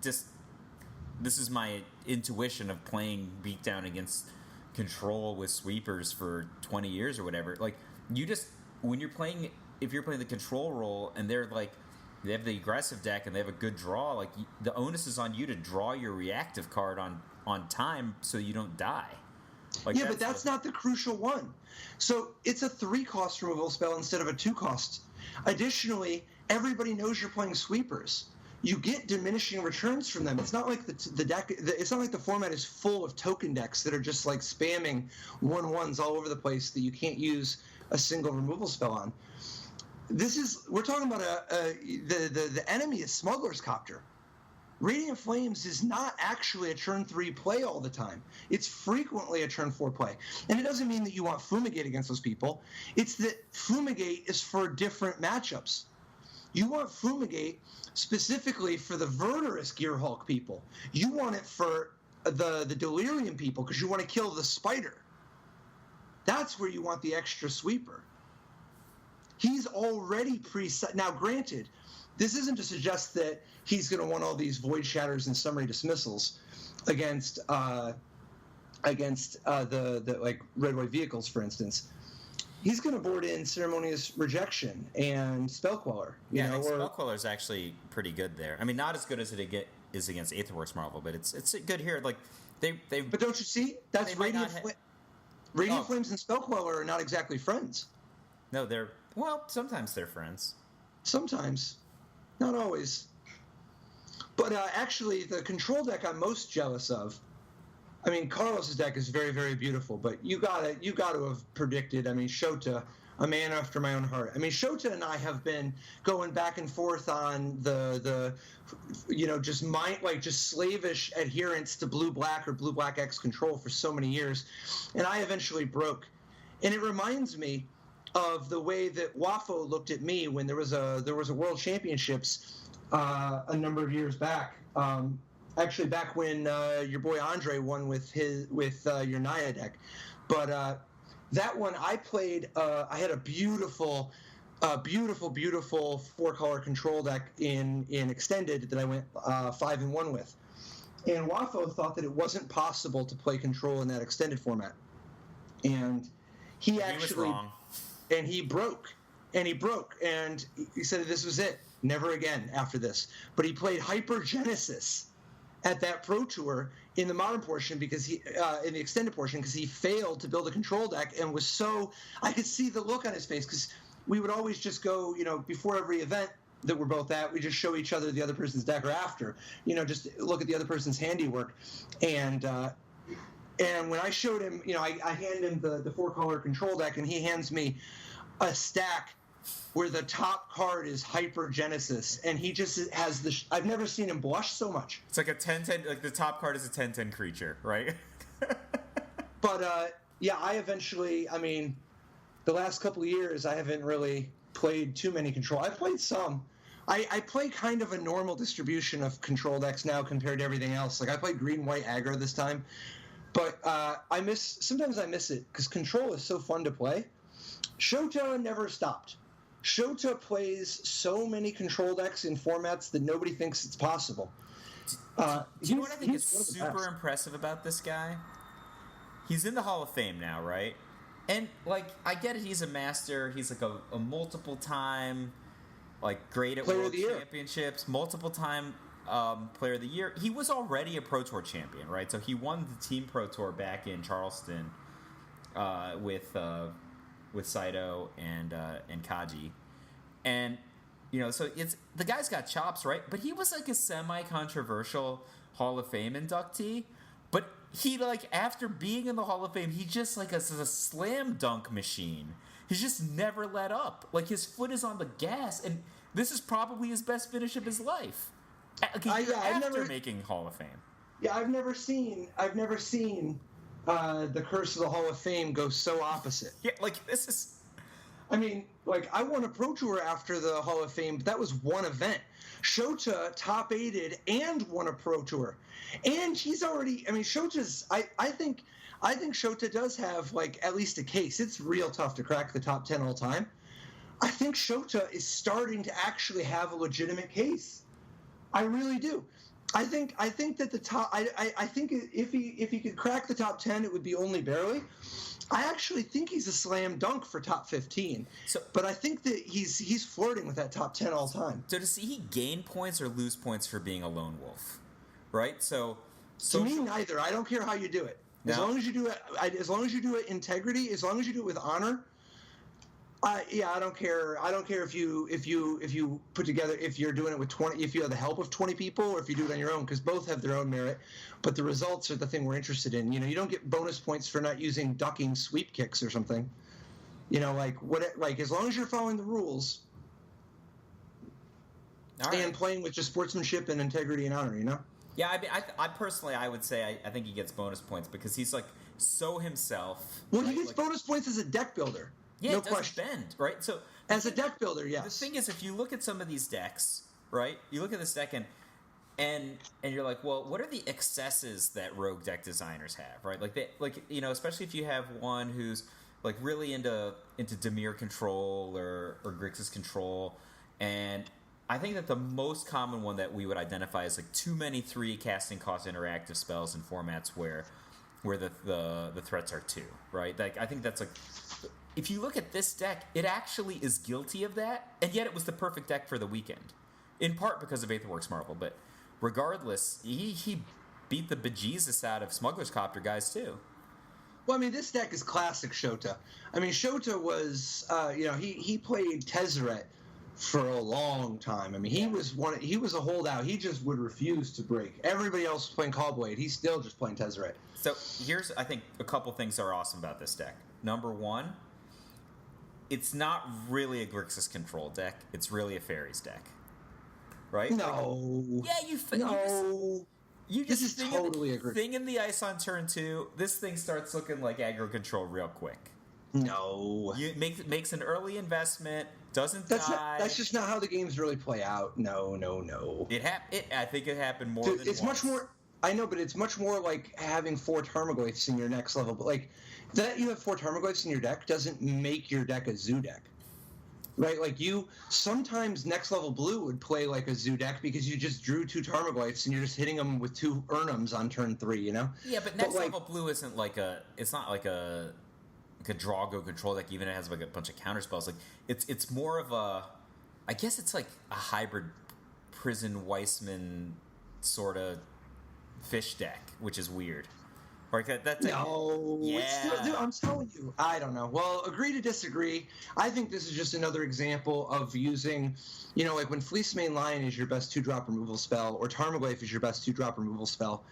this is my intuition of playing beatdown against control with sweepers for 20 years or whatever. Like, when you're playing, if you're playing the control role and they're like, they have the aggressive deck and they have a good draw, like, the onus is on you to draw your reactive card on time so you don't die. Like, yeah, but that's not the crucial one. So it's a 3-cost removal spell instead of a 2-cost. Additionally, everybody knows you're playing sweepers. You get diminishing returns from them. It's not like the deck. It's not like the format is full of token decks that are just, like, spamming 1/1s all over the place that you can't use a single removal spell on. We're talking about the enemy is Smuggler's Copter. Radiant Flames is not actually a turn 3 play all the time. It's frequently a turn 4 play. And it doesn't mean that you want Fumigate against those people. It's that Fumigate is for different matchups. You want Fumigate specifically for the Verdurous Gearhulk people. You want it for the Delirium people because you want to kill the Spider. That's where you want the extra sweeper. He's already preset. Now, granted, this isn't to suggest that he's going to want all these Void Shatters and Summary Dismissals against the like red-white vehicles, for instance. He's going to board in Ceremonious Rejection and Spell Queller. Spell Queller is actually pretty good there. I mean, not as good as it is against Aetherworks Marvel, but it's good here. Like they. But don't you see? That's Radiant Flames and Spell Queller are not exactly friends. No, they're Well, sometimes they're friends. Sometimes, not always. But actually, the control deck I'm most jealous of. I mean, Carlos's deck is very, very beautiful, but you gotta have predicted. I mean, Shota, a man after my own heart. I mean, Shota and I have been going back and forth on the just slavish adherence to blue black or blue black X control for so many years, and I eventually broke. And it reminds me of the way that Wafo looked at me when there was a World Championships a number of years back. Actually, back when your boy Andre won with your Naya deck, but that one I played. I had a beautiful 4-color control deck in extended that I went 5-1 with, and Wafo thought that it wasn't possible to play control in that extended format, and he was wrong. And he broke, and he said this was it, never again after this. But he played Hypergenesis at that Pro Tour in the modern portion because in the extended portion because he failed to build a control deck and was so I could see the look on his face because we would always just go before every event that we're both at we just show each other the other person's deck or after just look at the other person's handiwork and when I showed him I hand him the 4-color control deck and he hands me a stack where the top card is Hypergenesis, and he just has I've never seen him blush so much. It's like a 10/10, like the top card is a 10/10 creature, right? But I eventually, the last couple of years, I haven't really played too many control. I've played some. I play kind of a normal distribution of control decks now compared to everything else. Like I played green-white aggro this time, but sometimes I miss it because control is so fun to play. Shota never stopped. Shota plays so many control decks in formats that nobody thinks it's possible. Do you know what I think is super impressive about this guy? He's in the Hall of Fame now, right? And, I get it, he's a master. He's, a multiple-time, great at World Championships, multiple-time Player of the Year. He was already a Pro Tour champion, right? So he won the Team Pro Tour back in Charleston with Saito and Kaji, and so it's the guy's got chops, right? But he was a semi-controversial Hall of Fame inductee. But he after being in the Hall of Fame, he just a slam dunk machine. He's just never let up. His foot is on the gas, and this is probably his best finish of his life. After making Hall of Fame. Yeah, I've never seen the curse of the Hall of Fame goes so opposite. Yeah, this is... I won a Pro Tour after the Hall of Fame, but that was one event. Shota top-8'd and won a Pro Tour. And he's already... Shota's... I think Shota does have, at least a case. It's real tough to crack the top 10 all time. I think Shota is starting to actually have a legitimate case. I really do. I think that the top. I think if he could crack the top 10, it would be only barely. I actually think he's a slam dunk for top 15. But I think that he's flirting with that top 10 all time. So does he gain points or lose points for being a lone wolf? Right. So to me, neither. I don't care how you do it. As long as you do it integrity. As long as you do it with honor. I don't care. I don't care if you put together, if you're doing it with 20, if you have the help of 20 people, or if you do it on your own, because both have their own merit. But the results are the thing we're interested in. You don't get bonus points for not using ducking sweep kicks or something. As long as you're following the rules and playing with just sportsmanship and integrity and honor. Yeah, I personally, I would say I think he gets bonus points because he's so himself. Well, he gets bonus points as a deck builder. Yeah, it doesn't bend, right? So as a deck builder, yes. The thing is, if you look at some of these decks, right? You look at this deck and you're like, well, what are the excesses that rogue deck designers have, right? Especially if you have one who's really into Dimir control or Grixis control, and I think that the most common one that we would identify is too many 3 casting cost interactive spells in formats where the threats are 2, right? I think that's if you look at this deck, it actually is guilty of that, and yet it was the perfect deck for the weekend. In part because of Aetherworks Marvel, but regardless, he beat the bejesus out of Smuggler's Copter guys too. Well, I mean, this deck is classic Shota. I mean, Shota was, he played Tezzeret for a long time. I mean, he was a holdout. He just would refuse to break. Everybody else was playing Callblade. He's still just playing Tezzeret. So here's, I think, a couple things that are awesome about this deck. Number one, it's not really a Grixis control deck. It's really a Fairies deck, right? No. You This just is totally a Grixis. thing in the ice on turn 2. This thing starts looking like aggro control real quick. No. Makes an early investment. Doesn't die. That's just not how the games really play out. No. I think it happened more Dude, than it's once. much more. I know, but it's much more like having 4 Tarmogoyfs in your next level. But like that, you have 4 Tarmogoyfs in your deck doesn't make your deck a zoo deck, right? Like you sometimes next level blue would play like a zoo deck because you just drew 2 Tarmogoyfs and you're just hitting them with 2 Urnums on turn 3. You know? Yeah, but next level blue isn't like a. It's not like a Drago control deck. Even it has like a bunch of counter spells. Like it's more of a. I guess it's like a hybrid Prison Weissman sort of fish deck, which is weird. Like that's no, yeah. Dude, I'm telling you, I don't know. Well, agree to disagree. I think this is just another example of using, like when Fleecemane Lion is your best 2-drop removal spell, or Tarmogoyf is your best 2-drop removal spell.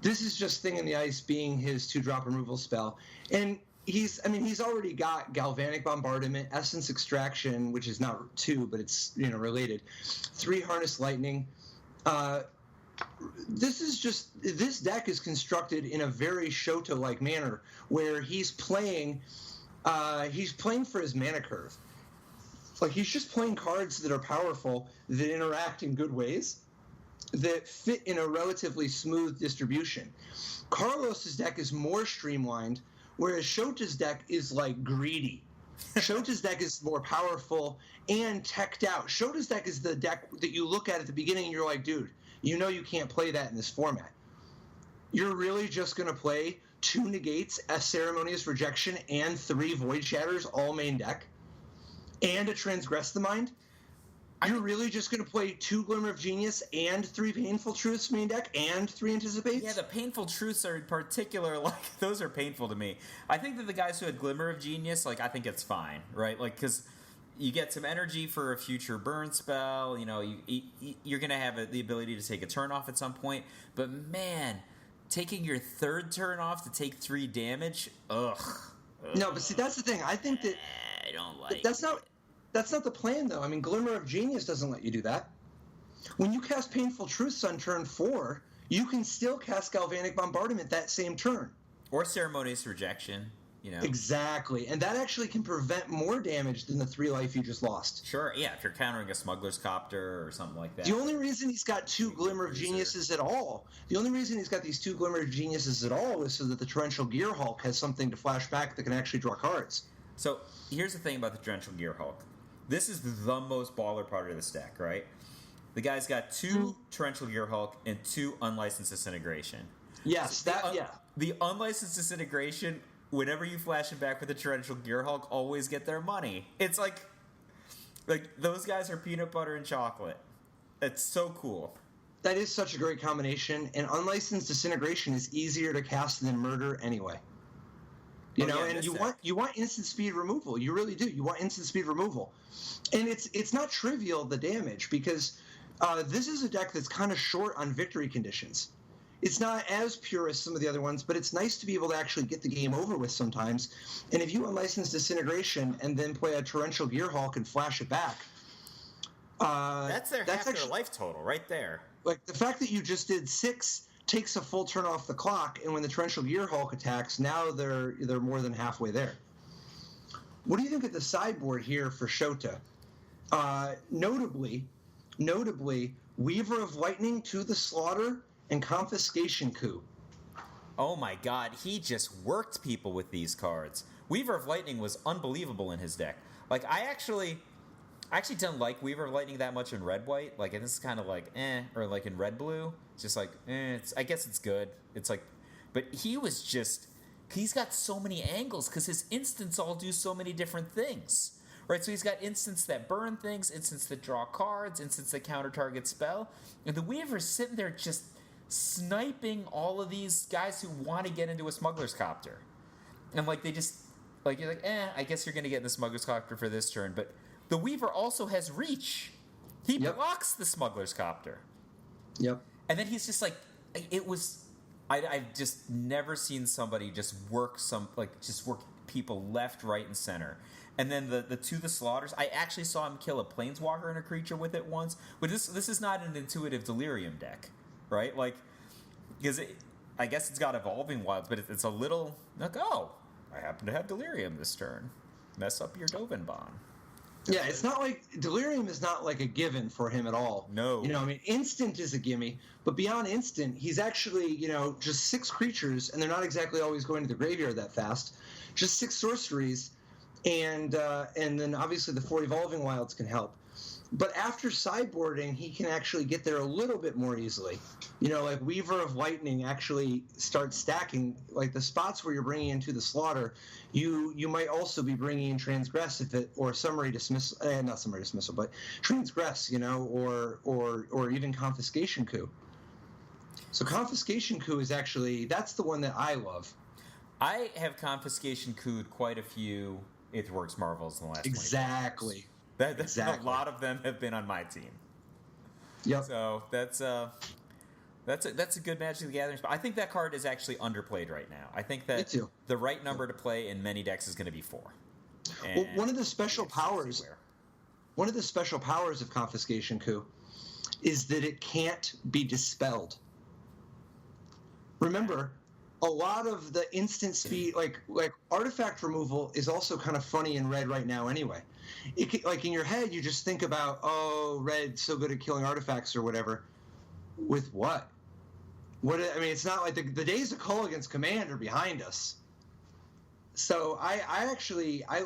This is just Thing in the Ice being his 2-drop removal spell, and he's already got Galvanic Bombardment, Essence Extraction, which is not 2, but it's related, 3 Harness Lightning. This deck is constructed in a very Shota-like manner, where he's playing for his mana curve. Like he's just playing cards that are powerful, that interact in good ways, that fit in a relatively smooth distribution. Carlos's deck is more streamlined, whereas Shota's deck is like greedy. Shota's deck is more powerful and teched out. Shota's deck is the deck that you look at the beginning and you're like, dude, you can't play that in this format. You're really just going to play 2 negates, a Ceremonious Rejection, and 3 Void Shatters, all main deck, and a Transgress the Mind? You're really just going to play 2 Glimmer of Genius and 3 Painful Truths main deck and 3 Anticipates? Yeah, the Painful Truths are in particular, like, those are painful to me. I think that the guys who had Glimmer of Genius, like, I think it's fine, right? Like, because you get some energy for a future burn spell. You're going to have the ability to take a turn off at some point. But, man, taking your 3rd turn off to take 3 damage? Ugh. No, but see, that's the thing. I think that I don't like That's not the plan, though. I mean, Glimmer of Genius doesn't let you do that. When you cast Painful Truths on turn 4, you can still cast Galvanic Bombardment that same turn. Or Ceremonious Rejection. Exactly, and that actually can prevent more damage than the 3 life you just lost. Sure, yeah, if you're countering a Smuggler's Copter or something like that. The only reason he's got 2 Glimmer of Geniuses at all, is so that the Torrential Gearhulk has something to flash back that can actually draw cards. So, here's the thing about the Torrential Gearhulk. This is the most baller part of this deck, right? The guy's got 2 Torrential Gearhulk and 2 Unlicensed Disintegration. Yes, The Unlicensed Disintegration, whenever you flash it back with the Torrential Gearhulk, always get their money. It's like those guys are peanut butter and chocolate. It's so cool. That is such a great combination, and Unlicensed Disintegration is easier to cast than Murder anyway. And you want instant speed removal. You really do. You want instant speed removal, and it's not trivial, the damage, because this is a deck that's kind of short on victory conditions. It's not as pure as some of the other ones, but it's nice to be able to actually get the game over with sometimes. And if you Unlicensed Disintegration and then play a Torrential Gearhulk and flash it back, that's half their life total right there. Like the fact that you just did 6 takes a full turn off the clock, and when the Torrential Gearhulk attacks, now they're more than halfway there. What do you think of the sideboard here for Shota? Notably, Weaver of Lightning to the Slaughter and Confiscation Coup. Oh my god, he just worked people with these cards. Weaver of Lightning was unbelievable in his deck. Like, I actually didn't like Weaver of Lightning that much in red-white. Like, this is kind of like, or like in red-blue. Just like, I guess it's good. It's like, but he's got so many angles because his instants all do so many different things. Right, so he's got instants that burn things, instants that draw cards, instants that counter target spell. And the Weaver's sitting there just sniping all of these guys who want to get into a Smuggler's Copter. And like they just like you're like, I guess you're gonna get the Smuggler's Copter for this turn, but the Weaver also has reach. He blocks the Smuggler's Copter. Yep. And then he's just like, it was. I've just never seen somebody just work people left, right, and center. And then the slaughters. I actually saw him kill a planeswalker and a creature with it once. But this is not an intuitive Delirium deck, right? Like, because I guess it's got Evolving Wilds, but it's a little like, oh, I happen to have Delirium this turn. Mess up your Dovinbon. Yeah, it's not like Delirium is not like a given for him at all. No. I mean, instant is a gimme, but beyond instant, he's actually, just 6 creatures, and they're not exactly always going to the graveyard that fast. Just 6 sorceries, and then obviously the 4 Evolving Wilds can help. But after sideboarding, he can actually get there a little bit more easily. Like Weaver of Lightning actually starts stacking. Like the spots where you're bringing into the slaughter, you might also be bringing in Transgress or Summary Dismissal, not Summary Dismissal, but Transgress, or even Confiscation Coup. So Confiscation Coup is actually, that's the one that I love. I have Confiscation Coup'd quite a few Aetherworks Marvels in the last 20 Exactly. years. Exactly. A lot of them have been on my team. Yep. So that's a good Magic the Gathering spot. I think that card is actually underplayed right now. I think that the right number to play in many decks is going to be 4. Well, one of the special powers of Confiscation Coup is that it can't be dispelled. Remember, a lot of the instant speed, like artifact removal, is also kind of funny in Red right now. Anyway, like in your head, you just think about, oh, Red's so good at killing artifacts or whatever. With what? I mean, it's not like the days of Culligan's Command are behind us. So I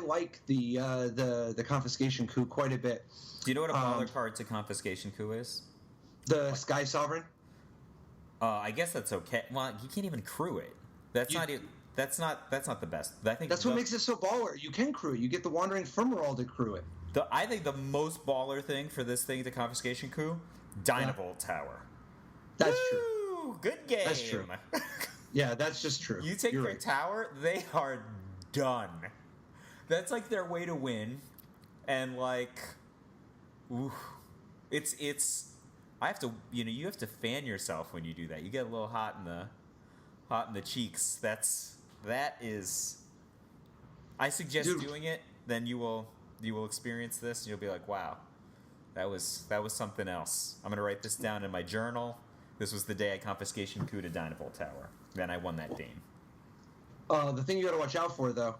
like the Confiscation Coup quite a bit. Do you know what a baller card to Confiscation Coup is? The Sky Sovereign. I guess that's okay. Well, you can't even crew it. That's not the best. I think that's what makes it so baller. You can crew it. You get the Wandering Firmerald to crew it. I think the most baller thing for this thing, the Confiscation Coup, Dynavolt Tower. That's true. Good game. That's true. Yeah, that's just true. You take their tower, they are done. That's like their way to win, and like, it's. I have to, you have to fan yourself when you do that. You get a little hot in the cheeks. That is. I suggest doing it. Then you will experience this, and you'll be like, wow, that was something else. I'm gonna write this down in my journal. This was the day I Confiscation Coup to Dynavolt Tower. Then I won that game. The thing you got to watch out for, though,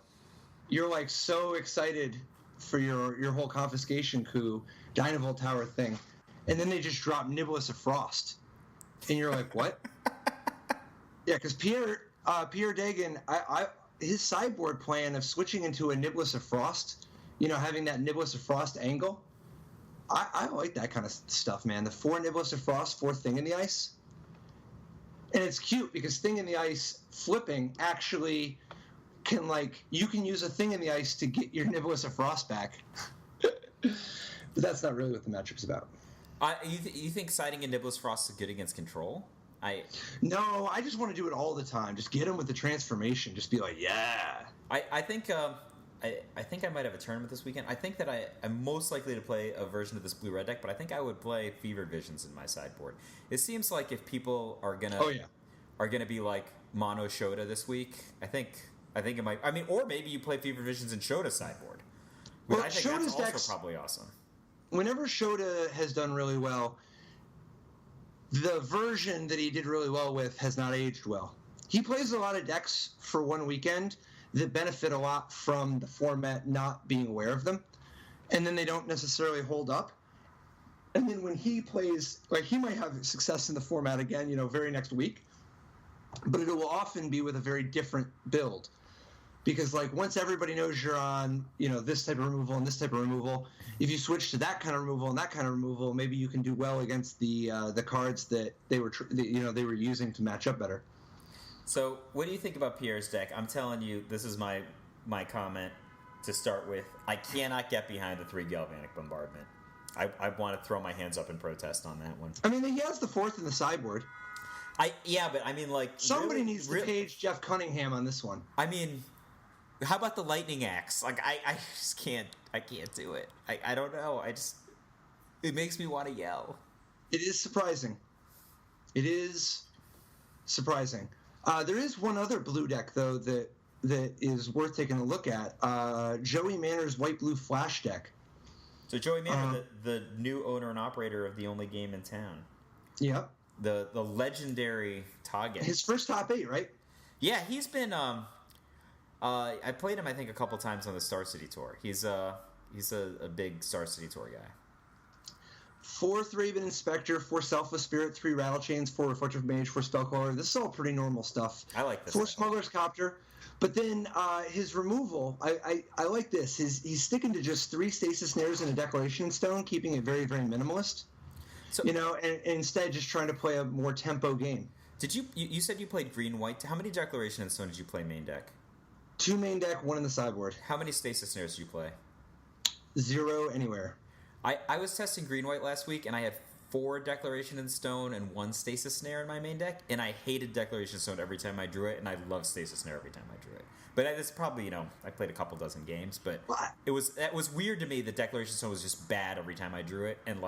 you're like so excited for your whole Confiscation Coup Dynavolt Tower thing. And then they just drop Niblis of Frost, and you're like, "What?" Yeah, because Pierre Dagan, his sideboard plan of switching into a Niblis of Frost, having that Niblis of Frost angle, I like that kind of stuff, man. The 4 Niblis of Frost, 4 Thing in the Ice, and it's cute because Thing in the Ice flipping actually can you can use a Thing in the Ice to get your Niblis of Frost back, but that's not really what the matchup's about. You think siding a Niblis Frost is good against control? No, I just want to do it all the time. Just get him with the transformation. Just be like, yeah. I think I might have a tournament this weekend. I think that I'm most likely to play a version of this blue-red deck, but I think I would play Fevered Visions in my sideboard. It seems like if people are gonna be like mono Shota this week, I think it might. I mean, or maybe you play Fevered Visions in Shota's sideboard. I think Shota's that's also probably awesome. Whenever Shota has done really well, the version that he did really well with has not aged well. He plays a lot of decks for one weekend that benefit a lot from the format not being aware of them, and then they don't necessarily hold up. And then when he plays, he might have success in the format again, very next week, but it will often be with a very different build. Because once everybody knows you're on, this type of removal and this type of removal, if you switch to that kind of removal and that kind of removal, maybe you can do well against the cards that they were they were using to match up better. So, what do you think about Pierre's deck? I'm telling you, this is my comment to start with. I cannot get behind the 3 Galvanic Bombardment. I want to throw my hands up in protest on that one. I mean, he has the 4th in the sideboard. But I mean, somebody needs to page Jeff Cunningham on this one. I mean, How about the lightning axe? Like I just can't do it. I don't know. It makes me want to yell. It is surprising. It is surprising. There is one other blue deck though that is worth taking a look at. Joey Manor's white blue flash deck. So Joey Manor, the new owner and operator of the only game in town. Yep. The legendary target. His first top 8, right? Yeah, he's been. I played him, I think, a couple times on the Star City tour. He's a big Star City tour guy. 4 Thraben Inspector, 4 Selfless Spirit, 3 Rattle Chains, 4 Reflective Mage, 4 Spellcaller. This is all pretty normal stuff. I like this. 4 Smuggler's Copter. But then his removal, I like this. He's sticking to just 3 Stasis Snares and a Declaration Stone, keeping it very, very minimalist. So, and instead just trying to play a more tempo game. Did you said you played green-white. How many Declaration Stone did you play main deck? 2 main deck, 1 in the sideboard. How many Stasis Snares did you play? 0 anywhere. I was testing green-white last week, and I had 4 Declaration in Stone and 1 Stasis Snare in my main deck, and I hated Declaration Stone every time I drew it, and I loved Stasis Snare every time I drew it. But it's probably, I played a couple dozen games, but that was weird to me that Declaration Stone was just bad every time I drew it, and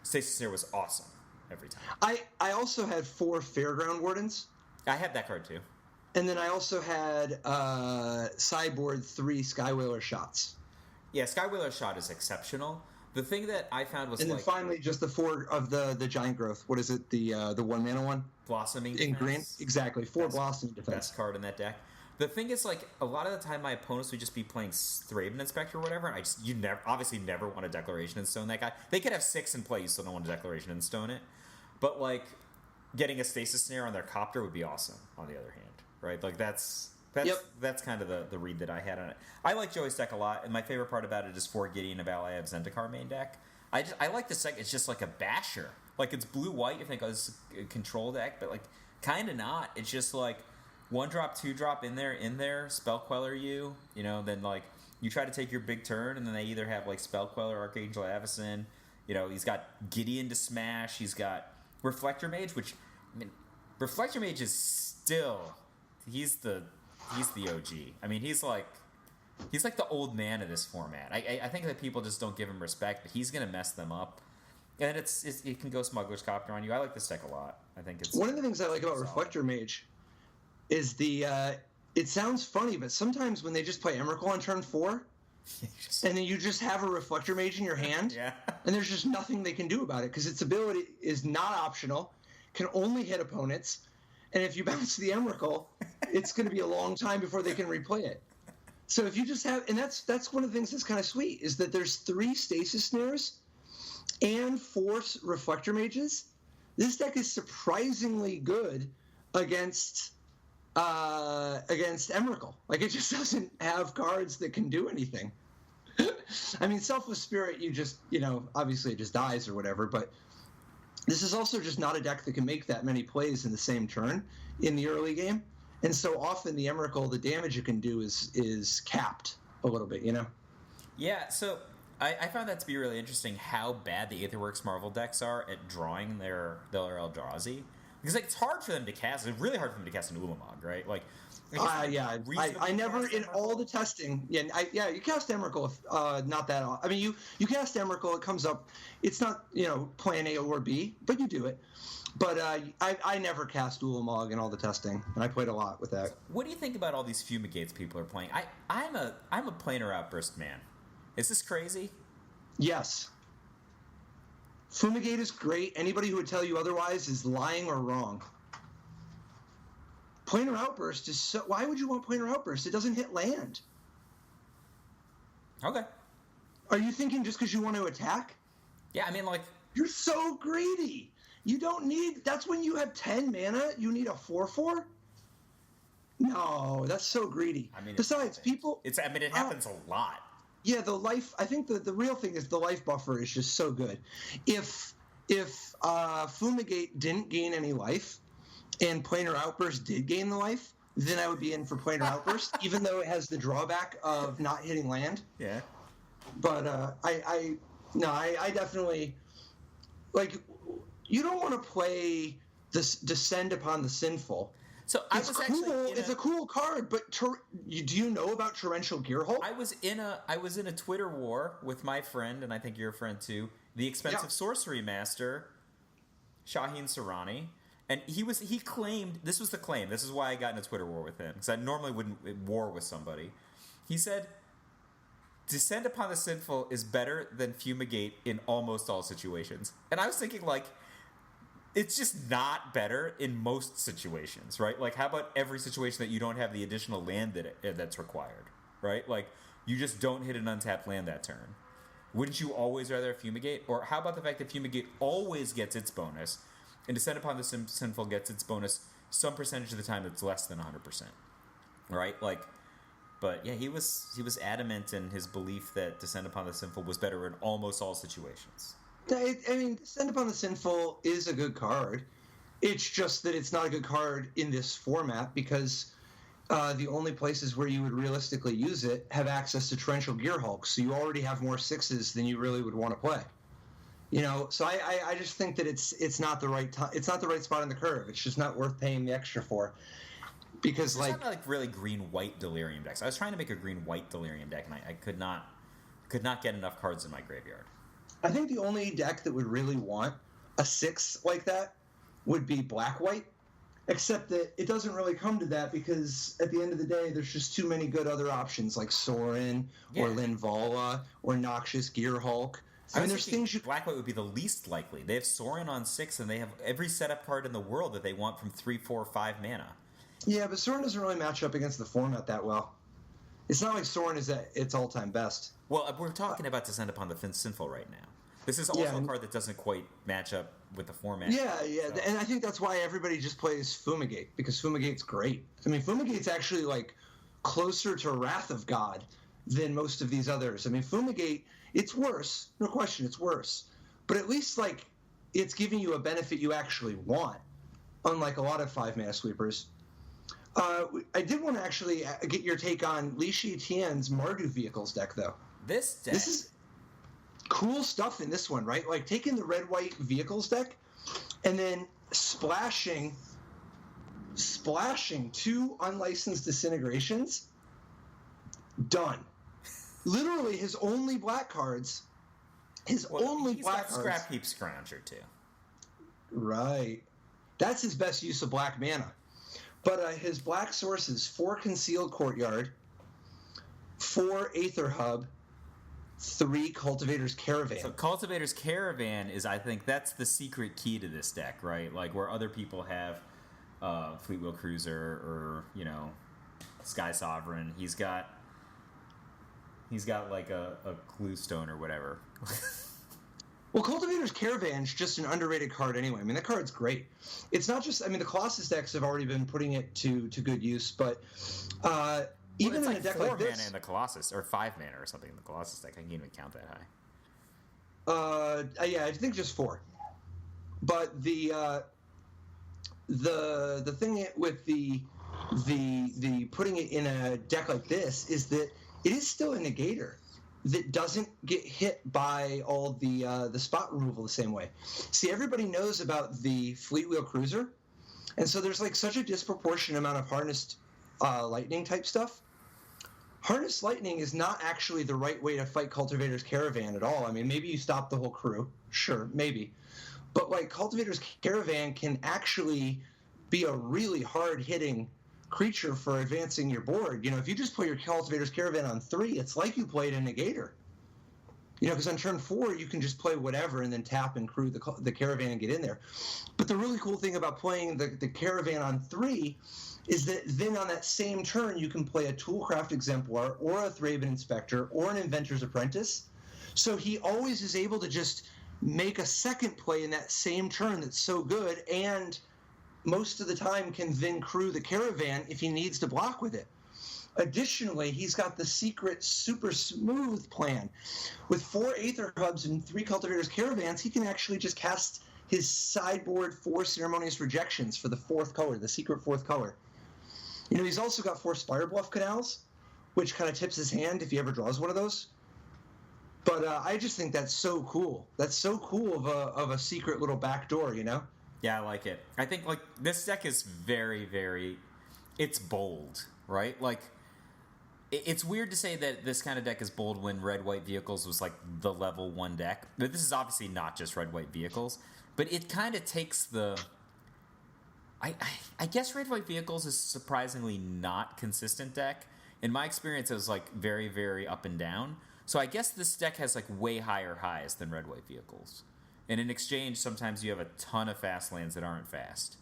Stasis Snare was awesome every time. I also had 4 Fairground Wardens. I had that card too. And then I also had sideboard 3 Skywhaler Shots. Yeah, Skywhaler Shot is exceptional. The thing that I found was, and then finally just the 4 of the Giant Growth. What is it? The 1-mana one? Blossoming in defense. Green. Exactly, 4 Blossoming defense. Best card in that deck. The thing is, a lot of the time my opponents would just be playing Thraben Inspector or whatever, and you never want a Declaration in Stone that guy. They could have 6 in play, you still don't want a Declaration in Stone it. But, getting a Stasis Snare on their Copter would be awesome, on the other hand. Right? That's kind of the read that I had on it. I like Joey's deck a lot, and my favorite part about it is 4 Gideon of Ally of Zendikar main deck. I like this deck. It's just like a basher. It's blue-white, you think, it's a control deck, but, kind of not. It's just, 1-drop, 2-drop in there, Spell Queller you, then, you try to take your big turn, and then they either have, Spell Queller, Archangel Avacyn, he's got Gideon to smash, he's got Reflector Mage, which, Reflector Mage is still... He's the OG. He's like the old man of this format. I think that people just don't give him respect, but he's gonna mess them up. And it can go Smuggler's Copter on you. I like this deck a lot. I think it's one of the things I like about Reflector Mage is it sounds funny, but sometimes when they just play Emrakul on turn 4, and then you just have a Reflector Mage in your hand, yeah. And there's just nothing they can do about it because its ability is not optional, can only hit opponents. And if you bounce the Emrakul, it's going to be a long time before they can replay it. So if you just have, and that's one of the things that's kind of sweet, is that there's 3 Stasis Snares and 4 Reflector Mages. This deck is surprisingly good against Emrakul. It just doesn't have cards that can do anything. Selfless Spirit, you just, obviously it just dies or whatever, but this is also just not a deck that can make that many plays in the same turn in the early game. And so often the Emrakul, the damage it can do is capped a little bit, Yeah, so I found that to be really interesting how bad the Aetherworks Marvel decks are at drawing their Eldrazi. Because it's hard for them to cast. It's really hard for them to cast an Ulamog, right? I never in all the testing. Yeah, you cast Emrakul, not that. You cast Emrakul. It comes up. It's not plan A or B, but you do it. But I never cast Ulamog in all the testing, and I played a lot with that. What do you think about all these Fumigates people are playing? I'm a Planar Outburst man. Is this crazy? Yes. Fumigate is great. Anybody who would tell you otherwise is lying or wrong. Planar Outburst is so... Why would you want Planar Outburst? It doesn't hit land. Okay. Are you thinking just because you want to attack? Yeah, You're so greedy. You don't need... That's when you have 10 mana, you need a 4/4? No, that's so greedy. Besides, people... it happens a lot. Yeah, the life... I think the real thing is the life buffer is just so good. If Fumigate didn't gain any life... and Planar Outburst did gain the life, then I would be in for Planar Outburst, even though it has the drawback of not hitting land. Yeah. But I definitely you don't want to play this Descend Upon the Sinful So It's cool. It's a cool card, but do you know about Torrential Gearhulk? I was in a Twitter war with my friend, and I think your friend too, the expensive sorcery master, Shaheen Sarani, and he claimed, this was the claim. This is why I got in a Twitter war with him, because I normally wouldn't war with somebody. He said, Descend Upon the Sinful is better than Fumigate in almost all situations. And I was thinking, like, it's just not better in most situations, right? Like, how about every situation that you don't have the additional land that's required, right? Like, you just don't hit an untapped land that turn. Wouldn't you always rather Fumigate? Or how about the fact that Fumigate always gets its bonus, and Descend Upon the Sinful gets its bonus some percentage of the time that's less than 100%, right? Like, but yeah, he was adamant in his belief that Descend Upon the Sinful was better in almost all situations. I mean, Descend Upon the Sinful is a good card. It's just that it's not a good card in this format because the only places where you would realistically use it have access to Torrential Gearhulk, so you already have more 6s than you really would want to play. You know, so I just think that it's not the right time. It's not the right spot on the curve. It's just not worth paying the extra for. Because it's not like really green-white Delirium decks. I was trying to make a green-white Delirium deck, and I could not get enough cards in my graveyard. I think the only deck that would really want a 6 like that would be black-white, except that it doesn't really come to that because at the end of the day, there's just too many good other options like Sorin or Linvala or Noxious Gearhulk. I mean, there's things black-white would be the least likely. They have Sorin on 6, and they have every setup card in the world that they want from 3, 4, 5 mana. Yeah, but Sorin doesn't really match up against the format that well. It's not like Sorin is at its all-time best. Well, we're talking about Descend Upon the Sinful right now. This is also a card that doesn't quite match up with the format. Yeah, so. And I think that's why everybody just plays Fumigate, because Fumigate's great. I mean, Fumigate's actually, like, closer to Wrath of God than most of these others. I mean, Fumigate, it's worse. No question, it's worse. But at least, like, it's giving you a benefit you actually want, unlike a lot of 5-mana sweepers. I did want to actually get your take on Li Shi-Tian's Mardu Vehicles deck, though. This is cool stuff in this one, right? Like taking the red-white Vehicles deck and then splashing 2 unlicensed Disintegrations. Done. Literally, his only black cards. He's got Scrap Heap Scrounger, too. Right. That's his best use of black mana. But his black sources, 4 Concealed Courtyard, 4 Aether Hub, 3 Cultivator's Caravan. So Cultivator's Caravan is, I think, that's the secret key to this deck, right? Like where other people have Fleetwheel Cruiser or, you know, Sky Sovereign. He's got like a Glue-Stone or whatever. Well, Cultivator's Caravan's just an underrated card anyway. I mean, that card's great. It's not just... I mean, the Colossus decks have already been putting it to good use, but even in a deck like this... 4 mana in the Colossus, or 5 mana or something in the Colossus deck. I can't even count that high. Yeah, I think just 4. But the thing with the putting it in a deck like this is that it is still a negator that doesn't get hit by all the spot removal the same way. See, everybody knows about the Fleetwheel Cruiser, and so there's like such a disproportionate amount of Harnessed Lightning type stuff. Harnessed Lightning is not actually the right way to fight Cultivator's Caravan at all. I mean, maybe you stop the whole crew. Sure, maybe. But like Cultivator's Caravan can actually be a really hard-hitting creature for advancing your board. You know, if you just play your Cultivator's Caravan on 3, it's like you played a negator. You know, because on turn 4, you can just play whatever and then tap and crew the Caravan and get in there. But the really cool thing about playing the Caravan on 3 is that then on that same turn, you can play a Toolcraft Exemplar or a Thraben Inspector or an Inventor's Apprentice. So he always is able to just make a second play in that same turn that's so good, and most of the time can then crew the Caravan if he needs to block with it. Additionally, he's got the secret super smooth plan. With 4 Aether Hubs and 3 Cultivator's Caravans, he can actually just cast his sideboard 4 Ceremonious Rejections for the 4th color, the secret 4th color. You know, he's also got 4 Spire Bluff Canals, which kind of tips his hand if he ever draws one of those. But I just think that's so cool. That's so cool of a secret little backdoor, you know? Yeah, I like it. I think like this deck is very, very. It's bold, right? Like it's weird to say that this kind of deck is bold when red white vehicles was like the level 1 deck. But this is obviously not just red white vehicles. But it kind of takes the. I guess red white vehicles is surprisingly not consistent deck. In my experience, it was like very, very up and down. So I guess this deck has like way higher highs than red white vehicles. And in exchange, sometimes you have a ton of fast lands that aren't fast.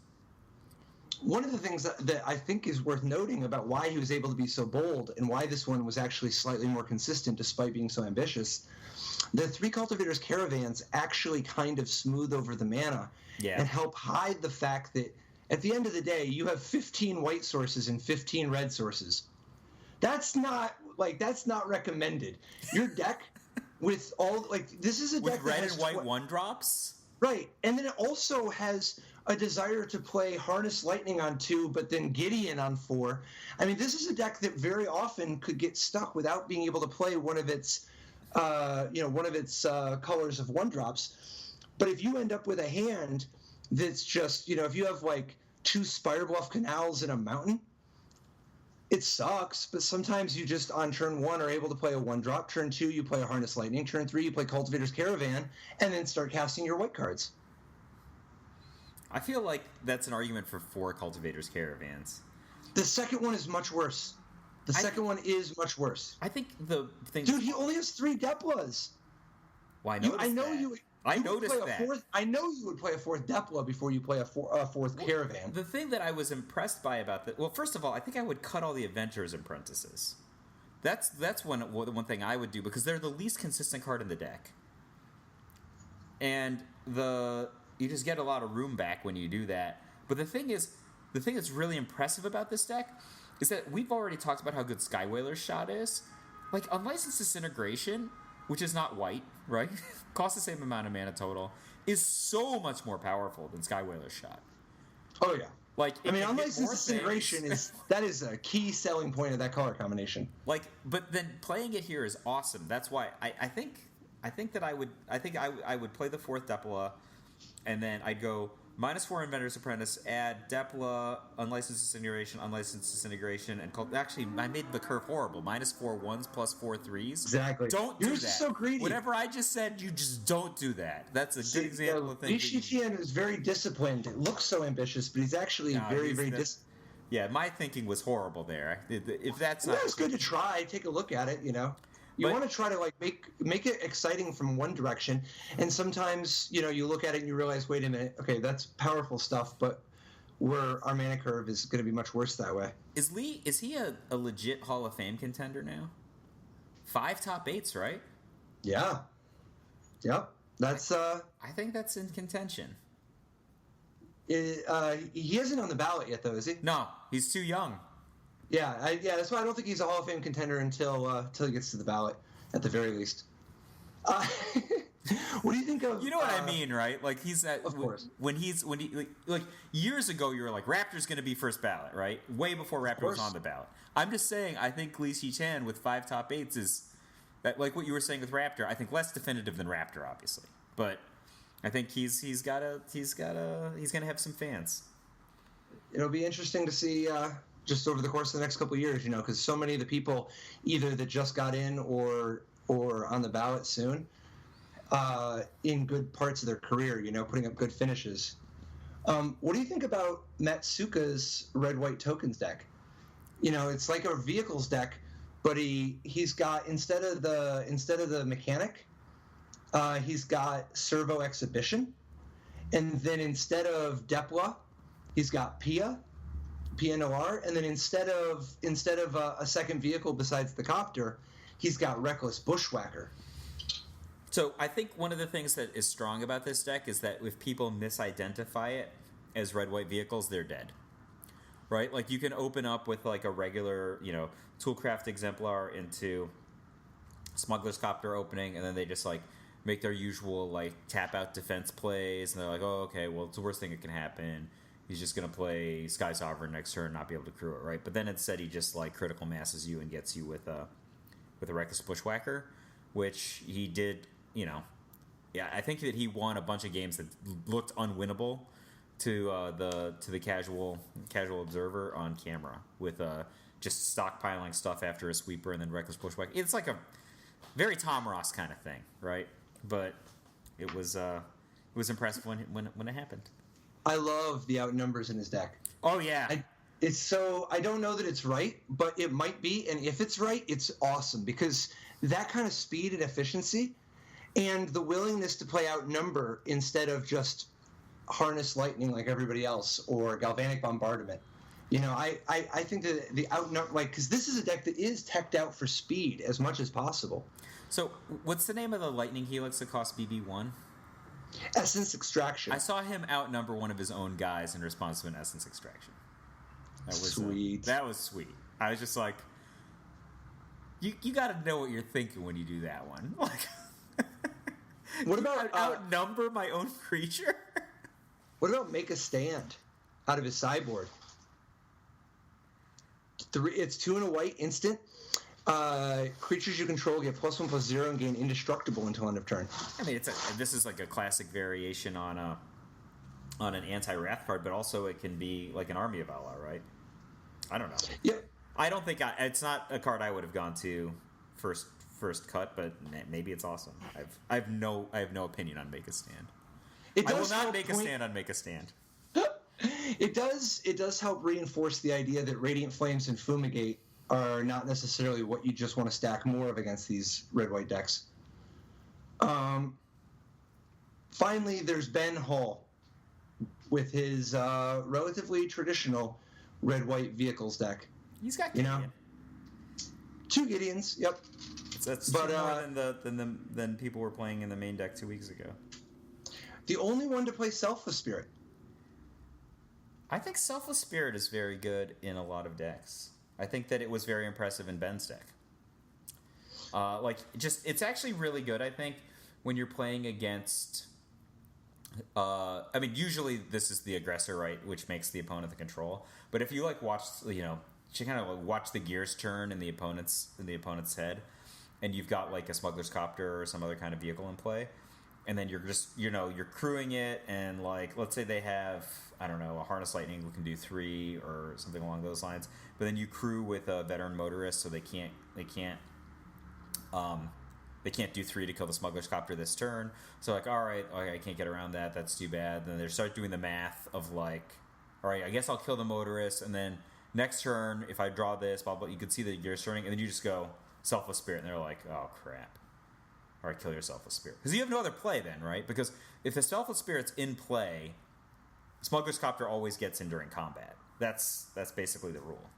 One of the things that I think is worth noting about why he was able to be so bold and why this one was actually slightly more consistent despite being so ambitious, the 3 Cultivators Caravans actually kind of smooth over the mana and help hide the fact that at the end of the day, you have 15 white sources and 15 red sources. That's not recommended. Your deck with all this is a with deck red that has and white 1-drops, right? And then it also has a desire to play Harness Lightning on 2, but then Gideon on 4. I mean, this is a deck that very often could get stuck without being able to play one of its colors of 1-drops. But if you end up with a hand that's just if you have like 2 Spirebluff Canals in a mountain. It sucks, but sometimes you just, on turn 1, are able to play a 1-drop. Turn 2, you play a Harness Lightning. Turn 3, you play Cultivator's Caravan, and then start casting your white cards. I feel like that's an argument for 4 Cultivator's Caravans. The second one is much worse. The second one is much worse. I think the thing... Dude, he only has 3 Deplas. Well, I noticed that. I noticed that. I know you would play a 4th Depla before you play a 4th Caravan. The thing that I was impressed by about that... Well, first of all, I think I would cut all the Adventurers Apprentices. That's one thing I would do, because they're the least consistent card in the deck. And you just get a lot of room back when you do that. But the thing that's really impressive about this deck is that we've already talked about how good Skywhaler's Shot is. Like, Unlicensed Disintegration, which is not white, right? Costs the same amount of mana total, is so much more powerful than Skywhaler's Shot. Oh, yeah. Like, Unlicensed Disintegration is a key selling point of that color combination. Like, but then playing it here is awesome. That's why I think I would play the 4th Depla, and then I'd go -4 Inventor's Apprentice, add Depla, Unlicensed Disintegration, and actually I made the curve horrible. -4 1s plus 4 3s. Exactly. Don't do You're that. Just so greedy. Whatever I just said, you just don't do that. That's a good example of things. Li Shiqian is very disciplined. It looks so ambitious, but he's actually very disciplined. Yeah, my thinking was horrible there. If that's not, it's good to try. Take a look at it. You want to try to make it exciting from one direction, and sometimes you look at it and you realize, wait a minute, okay, that's powerful stuff, but our mana curve is going to be much worse that way. Is he a legit Hall of Fame contender now? 5 top 8s, right? Yeah. Yep. That's I think that's in contention. He isn't on the ballot yet, though, is he? No, he's too young. Yeah, that's why I don't think he's a Hall of Fame contender until he gets to the ballot, at the very least. What do you think of? You know what I mean, right? Like of course. When years ago, you were like, Raptor's going to be first ballot, right? Way before Raptor was on the ballot. I'm just saying, I think Li Shiqian with 5 top 8s is that, like what you were saying with Raptor. I think less definitive than Raptor, obviously, but I think he's gonna have some fans. It'll be interesting to see. Just over the course of the next couple of years, because so many of the people either that just got in or on the ballot soon, in good parts of their career, putting up good finishes. What do you think about Matsuka's red-white tokens deck? It's like a vehicles deck, but he's got instead of the mechanic, he's got servo exhibition, and then instead of Depla, he's got Pia Noir, and then instead of a second vehicle besides the copter, he's got Reckless Bushwhacker. So I think one of the things that is strong about this deck is that if people misidentify it as red-white vehicles, they're dead. Right? Like, you can open up with like a regular, Toolcraft Exemplar into Smuggler's Copter opening, and then they just like make their usual like tap out defense plays, and they're like, oh, okay, well, it's the worst thing that can happen. He's just going to play Sky Sovereign next turn and not be able to crew it, right? But then instead he just like critical masses you and gets you with a Reckless Bushwhacker, which he did, Yeah, I think that he won a bunch of games that looked unwinnable the casual observer on camera with just stockpiling stuff after a sweeper and then reckless pushback. It's like a very Tom Ross kind of thing, right? But it was impressive when it happened. I love the outnumbers in his deck. Oh yeah. I don't know that it's right, but it might be, and if it's right, it's awesome because that kind of speed and efficiency and the willingness to play outnumber instead of just harness lightning like everybody else or galvanic bombardment. I think that the outnumber, because this is a deck that is teched out for speed as much as possible. So what's the name of the lightning helix that costs BB1? Essence Extraction. I saw him outnumber one of his own guys in response to an Essence Extraction. That was sweet. That was sweet. I was just like, you got to know what you're thinking when you do that one. Like, what about outnumber my own creature? What about make a stand out of his sideboard? It's 2 and a white instant. Creatures you control get +1/+0 and gain indestructible until end of turn. I mean, this is like a classic variation on an anti-wrath card, but also it can be like an Army of Allah, right? I don't know. Yep. I don't think it's not a card I would have gone to first cut, but maybe it's awesome. I have no opinion on Make a Stand. I will not make a stand on Make a Stand. It does help reinforce the idea that Radiant Flames and Fumigate are not necessarily what you just want to stack more of against these red-white decks. Finally, there's Ben Hall with his relatively traditional red-white vehicles deck. He's got Gideon. 2 Gideons, yep. That's two more than people were playing in the main deck 2 weeks ago. The only one to play Selfless Spirit. I think Selfless Spirit is very good in a lot of decks. I think that it was very impressive in Ben's deck. It's actually really good, I think, when you're playing against... usually this is the aggressor, right, which makes the opponent the control. But if you watch the gears turn in the opponent's head, and you've got like a Smuggler's Copter or some other kind of vehicle in play, and then you're just you're crewing it, and let's say they have, I don't know, a Harness Lightning who can do 3 or something along those lines, but then you crew with a Veteran Motorist, so they can't do 3 to kill the Smuggler's Copter this turn. So all right, I can't get around that. That's too bad. Then they start doing the math of all right, I guess I'll kill the Motorist, and then next turn, if I draw this, blah blah, you can see the gears turning, and then you just go Selfless Spirit, and they're like, oh crap. All right, kill your Selfless Spirit. Because you have no other play then, right? Because if the Selfless Spirit's in play, Smuggler's Copter always gets in during combat. That's basically the rule.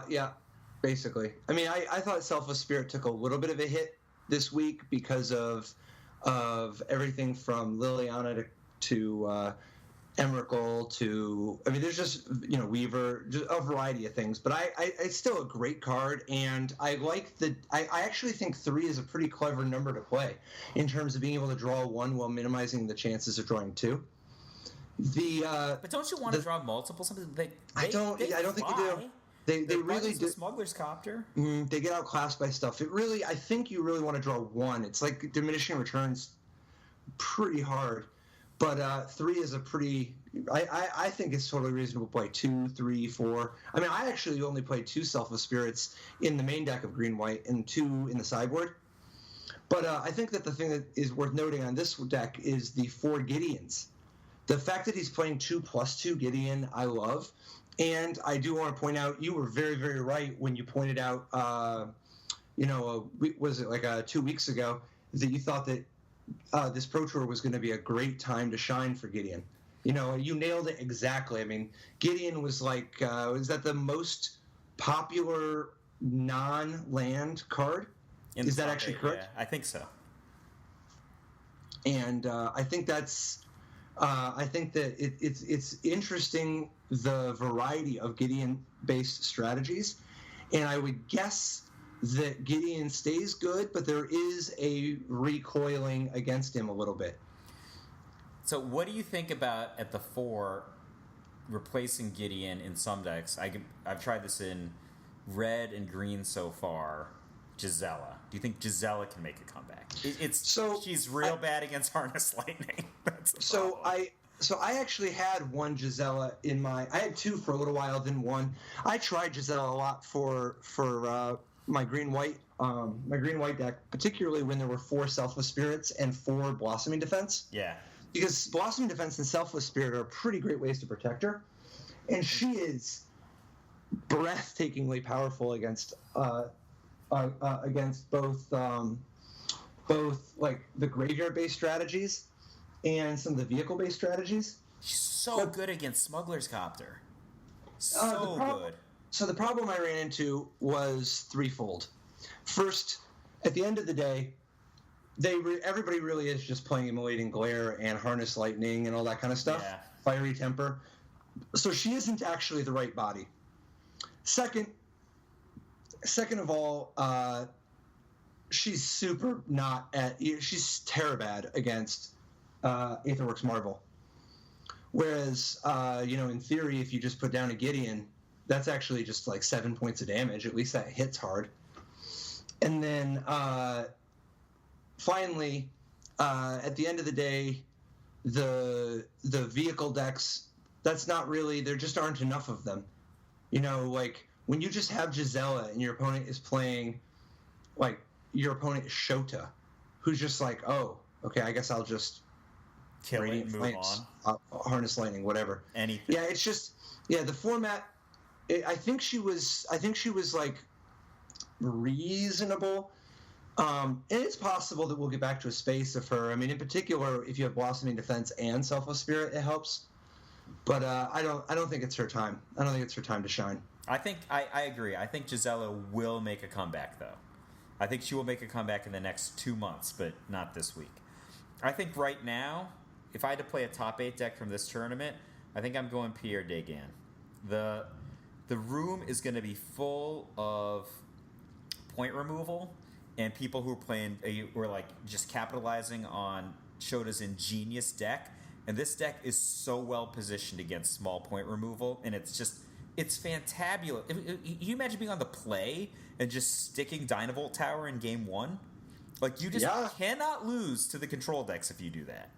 Yeah, basically. I mean, I thought Selfless Spirit took a little bit of a hit this week because of everything from Liliana to Emrakul to, there's just, Weaver, just a variety of things. But it's still a great card, and I actually think 3 is a pretty clever number to play in terms of being able to draw 1 while minimizing the chances of drawing 2. But don't you want to draw multiple? I don't think you do. They really do. Smuggler's Copter. They get outclassed by stuff. I think you really want to draw 1. It's like diminishing returns pretty hard. But 3 is a pretty... I think it's totally reasonable to play 2, 3, 4. I actually only played 2 Selfless Spirits in the main deck of green-white and 2 in the sideboard. But I think that the thing that is worth noting on this deck is the 4 Gideons. The fact that he's playing 2/2 Gideon, I love. And I do want to point out, you were very, very right when you pointed out, was it 2 weeks ago, that you thought that this Pro Tour was going to be a great time to shine for Gideon. You nailed it exactly. Gideon was was that the most popular non-land card? Is that actually correct? Yeah, I think so. And I think that's... I think that it's interesting, the variety of Gideon-based strategies, and I would guess that Gideon stays good, but there is a recoiling against him a little bit. So what do you think about at the 4 replacing Gideon in some decks? I've tried this in red and green so far. Gisela? Do you think Gisela can make a comeback? She's bad against Harness Lightning. That's the problem. I actually had one Gisela in my. I had two for a little while, then one. I tried Gisela a lot for my green white deck, particularly when there were 4 Selfless Spirits and 4 Blossoming Defense. Yeah. Because Blossoming Defense and Selfless Spirit are pretty great ways to protect her, and she is breathtakingly powerful against both like the graveyard-based strategies and some of the vehicle-based strategies. She's so good against Smuggler's Copter. So good. So the problem I ran into was threefold. First, at the end of the day, everybody really is just playing Immolating Glare and Harness Lightning and all that kind of stuff. Yeah. Fiery Temper. So she isn't actually the right body. Second of all, she's Terrabad against Aetherworks Marvel. Whereas, in theory, if you just put down a Gideon, that's actually just like 7 points of damage. At least that hits hard. And then, finally, at the end of the day, the vehicle decks, that's not really, there just aren't enough of them. Like when you just have Gisela and your opponent is playing, like your opponent is Shota, who's just like, oh, okay, I guess I'll just kill it, move on, Harness Lightning, whatever. Anything. Yeah, it's just the format. I think she was like reasonable. And it's possible that we'll get back to a space of her. I mean, in particular, if you have Blossoming Defense and Selfless Spirit, it helps. But I don't think it's her time. I don't think it's her time to shine. I think I agree. I think Gisela will make a comeback, though. I think she will make a comeback in the next 2 months, but not this week. I think right now, if I had to play a top 8 deck from this tournament, I think I'm going Pierre Degan. The room is going to be full of point removal and people who are like just capitalizing on Shota's ingenious deck. And this deck is so well positioned against small point removal, and it's fantabulous. You imagine being on the play and just sticking Dynavolt Tower in game 1? Like, you just cannot lose to the control decks if you do that.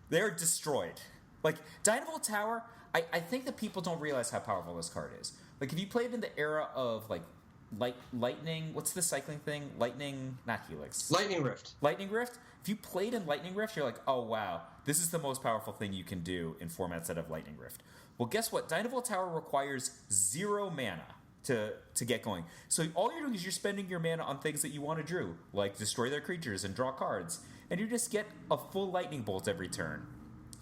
They're destroyed. Like, Dynavolt Tower, I think that people don't realize how powerful this card is. Like, if you played in the era of, like, Lightning, what's the cycling thing? Lightning, not Helix. Lightning Rift. Lightning Rift? If you played in Lightning Rift, you're like, oh, wow, this is the most powerful thing you can do in formats that have Lightning Rift. Well, guess what? Dynavolt Tower requires 0 mana to get going. So all you're doing is you're spending your mana on things that you want to drew, like destroy their creatures and draw cards. And you just get a full Lightning Bolt every turn.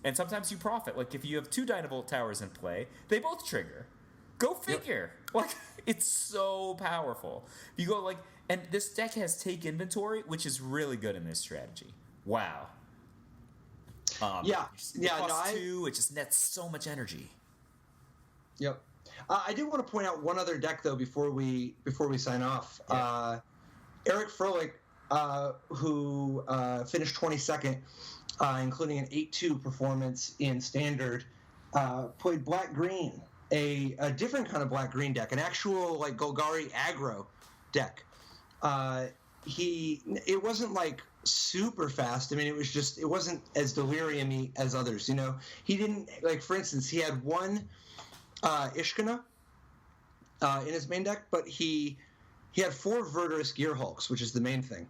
And sometimes you profit. Like, if you have 2 Dynavolt Towers in play, they both trigger. Go figure. Yep. Like, it's so powerful. You go, like, and this deck has Take Inventory, which is really good in this strategy. Wow. It costs 2. It just nets so much energy. Yep. I did want to point out one other deck though before we sign off. Yeah. Eric Froelich, who finished 22nd, including an 8-2 performance in Standard, played Black Green, a different kind of Black Green deck, an actual like Golgari aggro deck. It wasn't like super fast. I mean, it wasn't as delirium-y as others. He didn't, like, for instance, he had one Ishkana in his main deck, but he had 4 Verdurous Gearhulks, which is the main thing.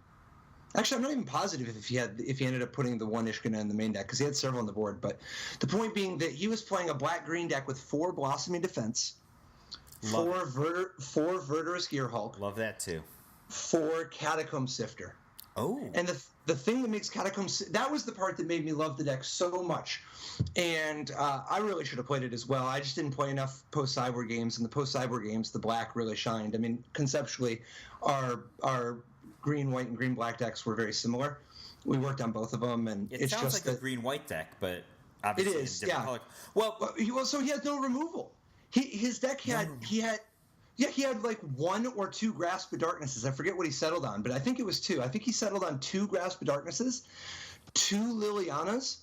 Actually, I'm not even positive if he ended up putting the one Ishkana in the main deck, because he had several on the board. But the point being that he was playing a black-green deck with 4 Blossoming Defense, 4 Verdurous Gearhulk. Love that too. 4 Catacomb Sifter. Oh. And the thing that makes that was the part that made me love the deck so much. And I really should have played it as well. I just didn't play enough post-Cyborg games. And the post-Cyborg games, the black really shined. I mean, conceptually, our green-white and green-black decks were very similar. We worked on both of them. And it sounds just like a green-white deck, but obviously it is, in different color. Well, so he had no removal. His deck had like 1 or 2 Grasp of Darknesses. I forget what he settled on, but I think it was 2. I think he settled on 2 Grasp of Darknesses, 2 Lilianas,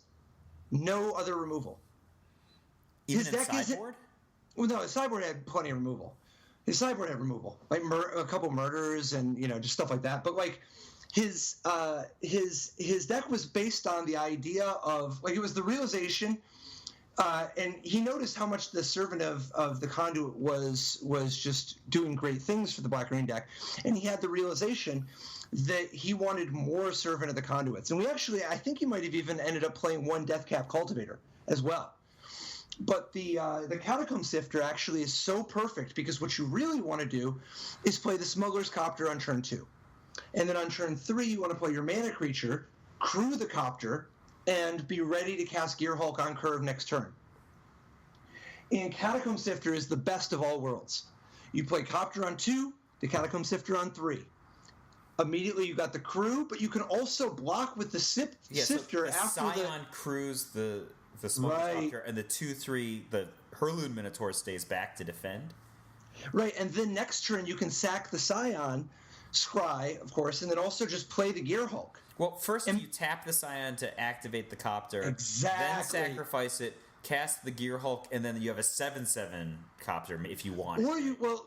no other removal. Even his deck in sideboard? Well, no, his sideboard had plenty of removal. his sideboard had removal, like a couple murders and just stuff like that. But like his deck was based on the idea of like it was the realization, and he noticed how much the Servant of the Conduit was just doing great things for the black-green deck, and he had the realization that he wanted more Servant of the Conduits. And I think he might have even ended up playing one Deathcap Cultivator as well. But the Catacomb Sifter actually is so perfect because what you really want to do is play the Smuggler's Copter on turn 2. And then on turn 3, you want to play your mana creature, crew the Copter, and be ready to cast Gearhulk on curve next turn. And Catacomb Sifter is the best of all worlds. You play Copter on 2, the Catacomb Sifter on 3. Immediately you got the crew, but you can also block with the Sifter so the after Scion crews the Smuggler's Copter, and the 2/3 the Hurloon Minotaur stays back to defend. Right, and then next turn you can sack the Scion, scry, of course, and then also just play the Gearhulk. Well, first you tap the Scion to activate the Copter, exactly. Then sacrifice it, cast the Gearhulk, and then you have a 7/7 Copter if you want. Or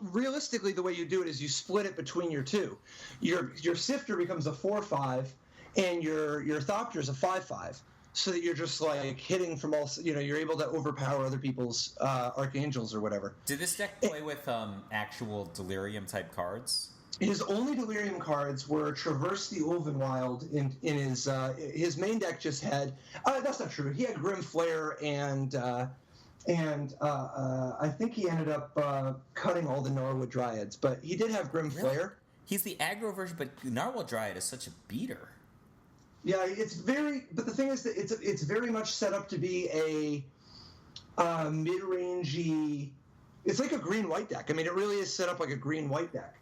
realistically, the way you do it is you split it between your two. Your Sifter becomes a 4/5, and your Thopter is a 5/5. So that you're just like hitting from all, you're able to overpower other people's archangels or whatever. Did this deck play with actual Delirium type cards? His only Delirium cards were Traverse the Ulvenwild in his main deck. Just had that's not true. He had Grim Flare and I think he ended up cutting all the Norwood Dryads, but he did have Grim Flare. He's the aggro version, but Narwhal Dryad is such a beater. Yeah, but the thing is that it's very much set up to be a mid-rangey. It's like a green-white deck. I mean, it really is set up like a green-white deck.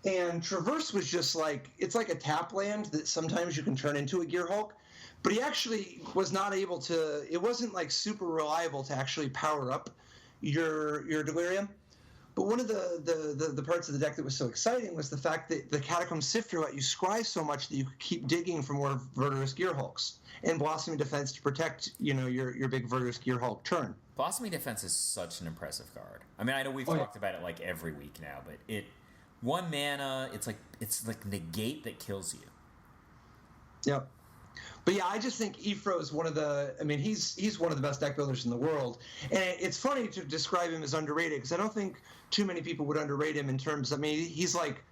And Traverse was just it's like a tap land that sometimes you can turn into a Gearhulk, but he actually was not able to. It wasn't like super reliable to actually power up your Delirium. But one of the parts of the deck that was so exciting was the fact that the Catacomb Sifter let you scry so much that you could keep digging for more Verdurous Gearhulks and Blossoming Defense to protect, your big Verdurous Gearhulk turn. Blossoming Defense is such an impressive card. I mean, I know we've talked about it like every week now, but one mana, it's like negate that kills you. Yep. But yeah, I just think Ifro is one of the. I mean, he's one of the best deck builders in the world, and it's funny to describe him as underrated because I don't think too many people would underrate him in terms. I mean, he's like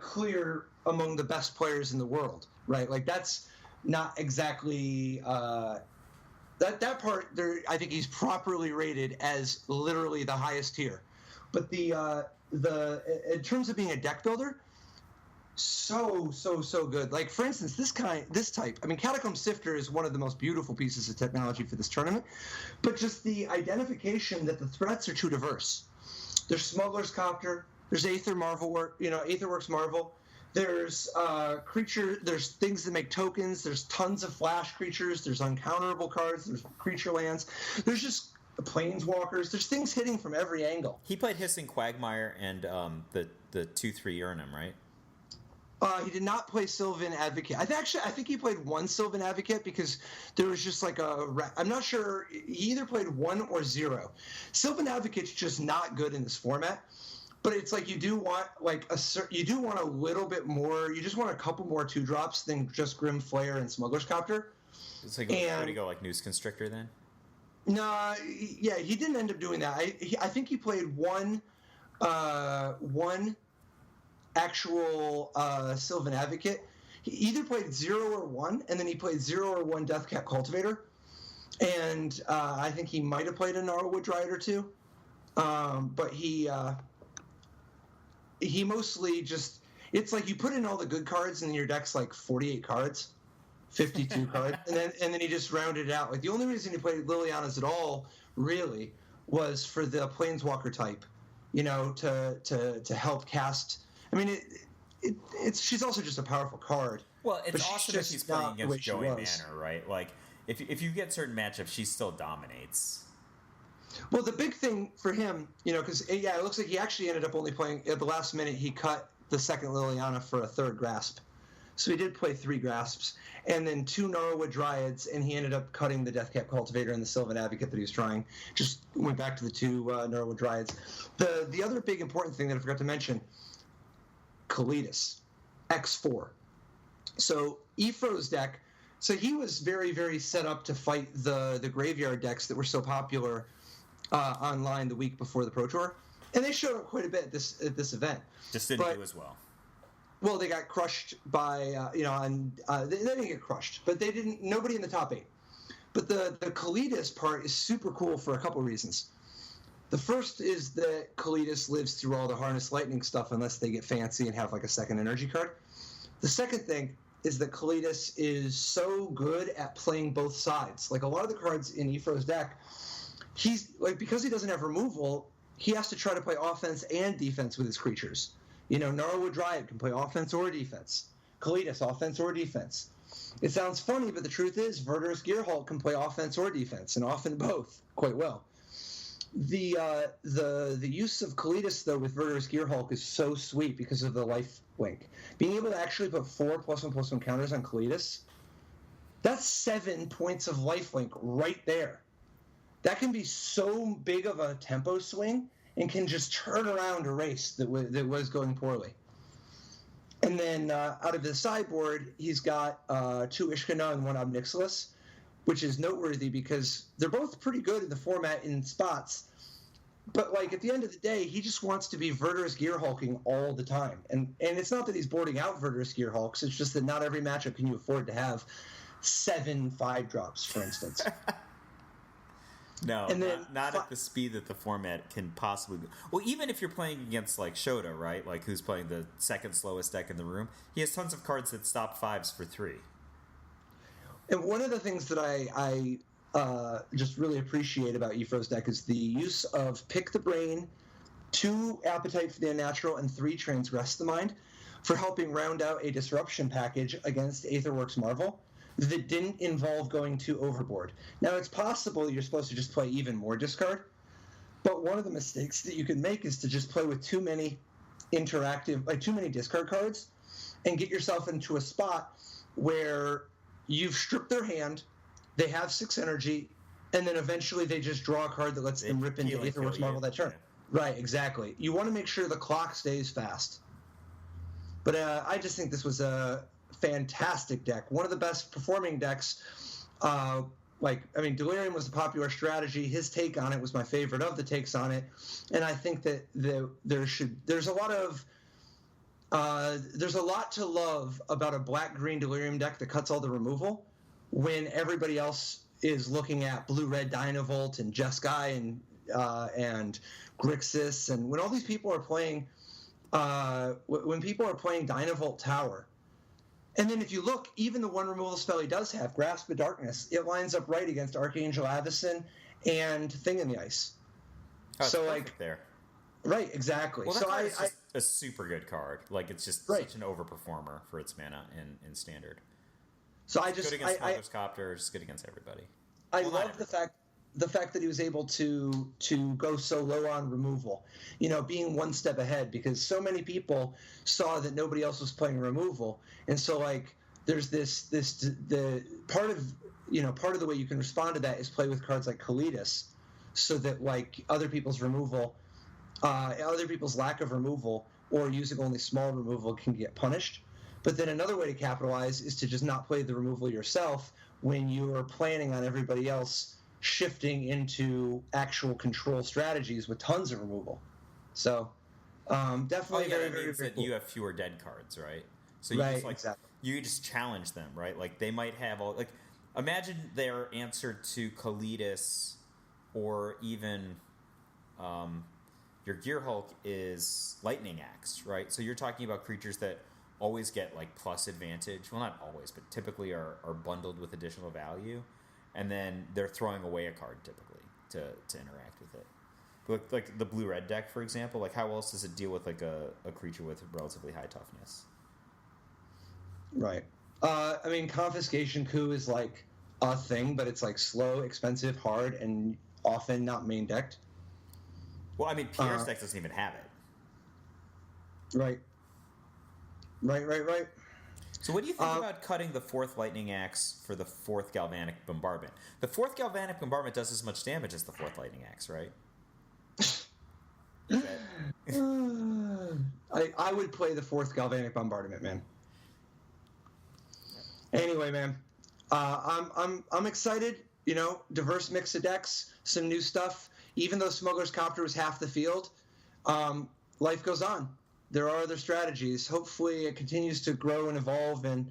clear among the best players in the world, right? Like that's not exactly that part. There, I think he's properly rated as literally the highest tier. But the in terms of being a deck builder. So good. Like, for instance, this type. I mean, Catacomb Sifter is one of the most beautiful pieces of technology for this tournament, but just the identification that the threats are too diverse. There's Smuggler's Copter. There's Aetherworks Marvel. There's there's things that make tokens. There's tons of flash creatures. There's uncounterable cards. There's creature lands. There's just planeswalkers. There's things hitting from every angle. He played Hissing Quagmire and the 2/3 Urnum, right? He did not play Sylvan Advocate. I think he played one Sylvan Advocate because there was just like I'm not sure. He either played 1 or 0. Sylvan Advocate's just not good in this format. But it's like you do want a little bit more. You just want a couple more 2-drops than just Grim Flare and Smuggler's Copter. It's like way to go like Noose Constrictor then. No, yeah, he didn't end up doing that. I think he played one actual Sylvan Advocate. He either played 0 or 1, and then he played 0 or 1 Deathcap Cultivator. And I think he might have played a Gnarlwood Dryad or 2. But he mostly just... It's like you put in all the good cards, and your deck's like 48 cards, 52 cards, and then he just rounded it out. Like, the only reason he played Liliana's at all, really, was for the Planeswalker type, to help cast... I mean, she's also just a powerful card. Well, it's awesome if she's playing against Joey Manor, right? Like, if you get certain matchups, she still dominates. Well, the big thing for him, because, it looks like he actually ended up only playing, at the last minute, he cut the second Liliana for a 3rd Grasp. So he did play 3 Grasps, and then 2 Gnarlwood Dryads, and he ended up cutting the Deathcap Cultivator and the Sylvan Advocate that he was trying. Just went back to the 2 Gnarlwood Dryads. The other big important thing that I forgot to mention, Kalitas, X4. So Ephro's deck, so he was very, very set up to fight the graveyard decks that were so popular online the week before the Pro Tour. And they showed up quite a bit at this event. Just didn't do as well. Well, they got crushed by, they didn't get crushed, but they didn't, nobody in the top 8. But the Kalitas part is super cool for a couple reasons. The first is that Kalitas lives through all the Harness Lightning stuff unless they get fancy and have like a second energy card. The second thing is that Kalitas is so good at playing both sides. Like a lot of the cards in Ephro's deck, he's like, because he doesn't have removal, he has to try to play offense and defense with his creatures. Gnarlwood Dryad can play offense or defense. Kalitas, offense or defense. It sounds funny, but the truth is Verdurous Gearhulk can play offense or defense, and often both quite well. The use of Kalitas, though, with Verdurous Gearhulk is so sweet because of the life link. Being able to actually put 4 +1/+1 counters on Kalitas, that's 7 points of life link right there. That can be so big of a tempo swing and can just turn around a race that was going poorly. And then out of the sideboard, he's got 2 Ishkana and 1 Ob Nixilis, which is noteworthy because they're both pretty good in the format in spots. But like at the end of the day, he just wants to be Verdurous Gearhulking all the time. And it's not that he's boarding out Verdurous Gearhulks, it's just that not every matchup can you afford to have 7 5-drops, for instance. No, and then, not at the speed that the format can possibly go. Well, even if you're playing against, like, Shota, right? Like, who's playing the second slowest deck in the room, he has tons of cards that stop 5s for 3. And one of the things that I just really appreciate about Ephro's deck is the use of Pick the Brain, 2 Appetite for the Unnatural, and 3 Transgress the Mind for helping round out a disruption package against Aetherworks Marvel that didn't involve going too overboard. Now, it's possible you're supposed to just play even more discard, but one of the mistakes that you can make is to just play with too many too many discard cards and get yourself into a spot where you've stripped their hand, they have 6 energy, and then eventually they just draw a card that lets them rip into Aetherworks Marvel that turn. Yeah. Right, exactly. You want to make sure the clock stays fast. But I just think this was a fantastic deck. One of the best performing decks. Delirium was the popular strategy. His take on it was my favorite of the takes on it. And I think that there's a lot to love about a black-green Delirium deck that cuts all the removal when everybody else is looking at blue-red Dynavolt and Jeskai and Grixis, and when all these people are playing when people are playing Dynavolt Tower. And then if you look, even the one removal spell he does have, Grasp of Darkness, it lines up right against Archangel Avacyn and Thing in the Ice. Oh, so like there. Right, exactly. Well, that card is just a super good card. Like, it's just such an overperformer for its mana in Standard. So it's good against Mother's Copter, just good against everybody. I love the fact that he was able to go so low on removal, being one step ahead, because so many people saw that nobody else was playing removal, and so like there's the part of the way you can respond to that is play with cards like Kalitas, so that like other people's lack of removal or using only small removal can get punished. But then another way to capitalize is to just not play the removal yourself when you are planning on everybody else shifting into actual control strategies with tons of removal. So definitely very cool. You have fewer dead cards, right? So you just challenge them, right? Like they might have imagine their answer to Kalitas or even your Gearhulk is Lightning Axe, right? So you're talking about creatures that always get like plus advantage. Well, not always, but typically are bundled with additional value. And then they're throwing away a card typically to interact with it. But like the blue-red deck, for example, like how else does it deal with like a creature with relatively high toughness? Right. Confiscation Coup is like a thing, but it's like slow, expensive, hard, and often not main decked. Well, Pierre's deck doesn't even have it. Right. So what do you think about cutting the 4th lightning axe for the 4th galvanic bombardment? The 4th galvanic bombardment does as much damage as the 4th lightning axe, right? I would play the 4th galvanic bombardment, man. Anyway, man, I'm excited. You know, diverse mix of decks, some new stuff. Even though Smuggler's Copter was half the field, life goes on. There are other strategies. Hopefully, it continues to grow and evolve, and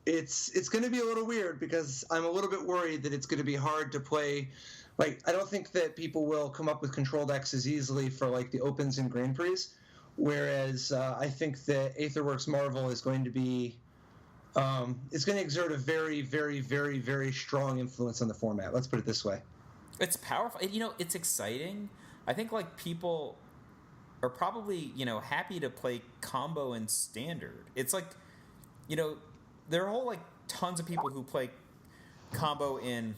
it's going to be a little weird because I'm a little bit worried that it's going to be hard to play. Like, I don't think that people will come up with control decks as easily for like the Opens and Grand Prix, whereas I think that Aetherworks Marvel is going to be it's going to exert a very, very, very, very strong influence on the format. Let's put it this way. It's powerful. You know, it's exciting. I think like people are probably, you know, happy to play combo and standard. It's like, you know, there are like tons of people who play combo in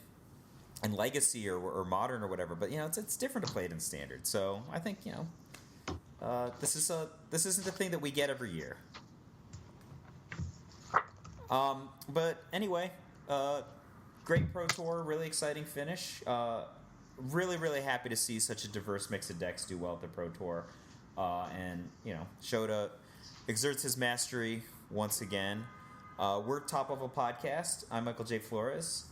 Legacy or Modern or whatever, but you know, it's different to play it in standard. So I think, you know, this isn't the thing that we get every year. But anyway, great Pro Tour, really exciting finish. Really, really happy to see such a diverse mix of decks do well at the Pro Tour. And, you know, Shota exerts his mastery once again. We're Top Level Podcast. I'm Michael J. Flores.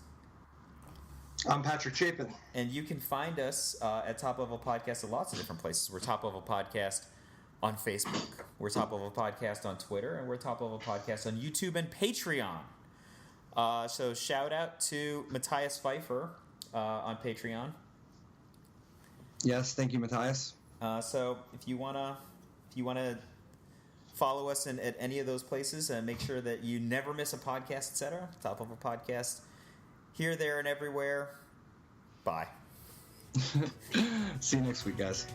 I'm Patrick Chapin. And you can find us at Top Level Podcast at lots of different places. We're Top Level Podcast on Facebook. We're Top Level Podcast on Twitter. And we're Top Level Podcast on YouTube and Patreon. So shout out to Matthias Pfeiffer on Patreon. Yes, thank you, Matthias. So if you wanna follow us at any of those places, and make sure that you never miss a podcast, etc. Top Level Podcast, here, there, and everywhere. Bye. See you next week, guys.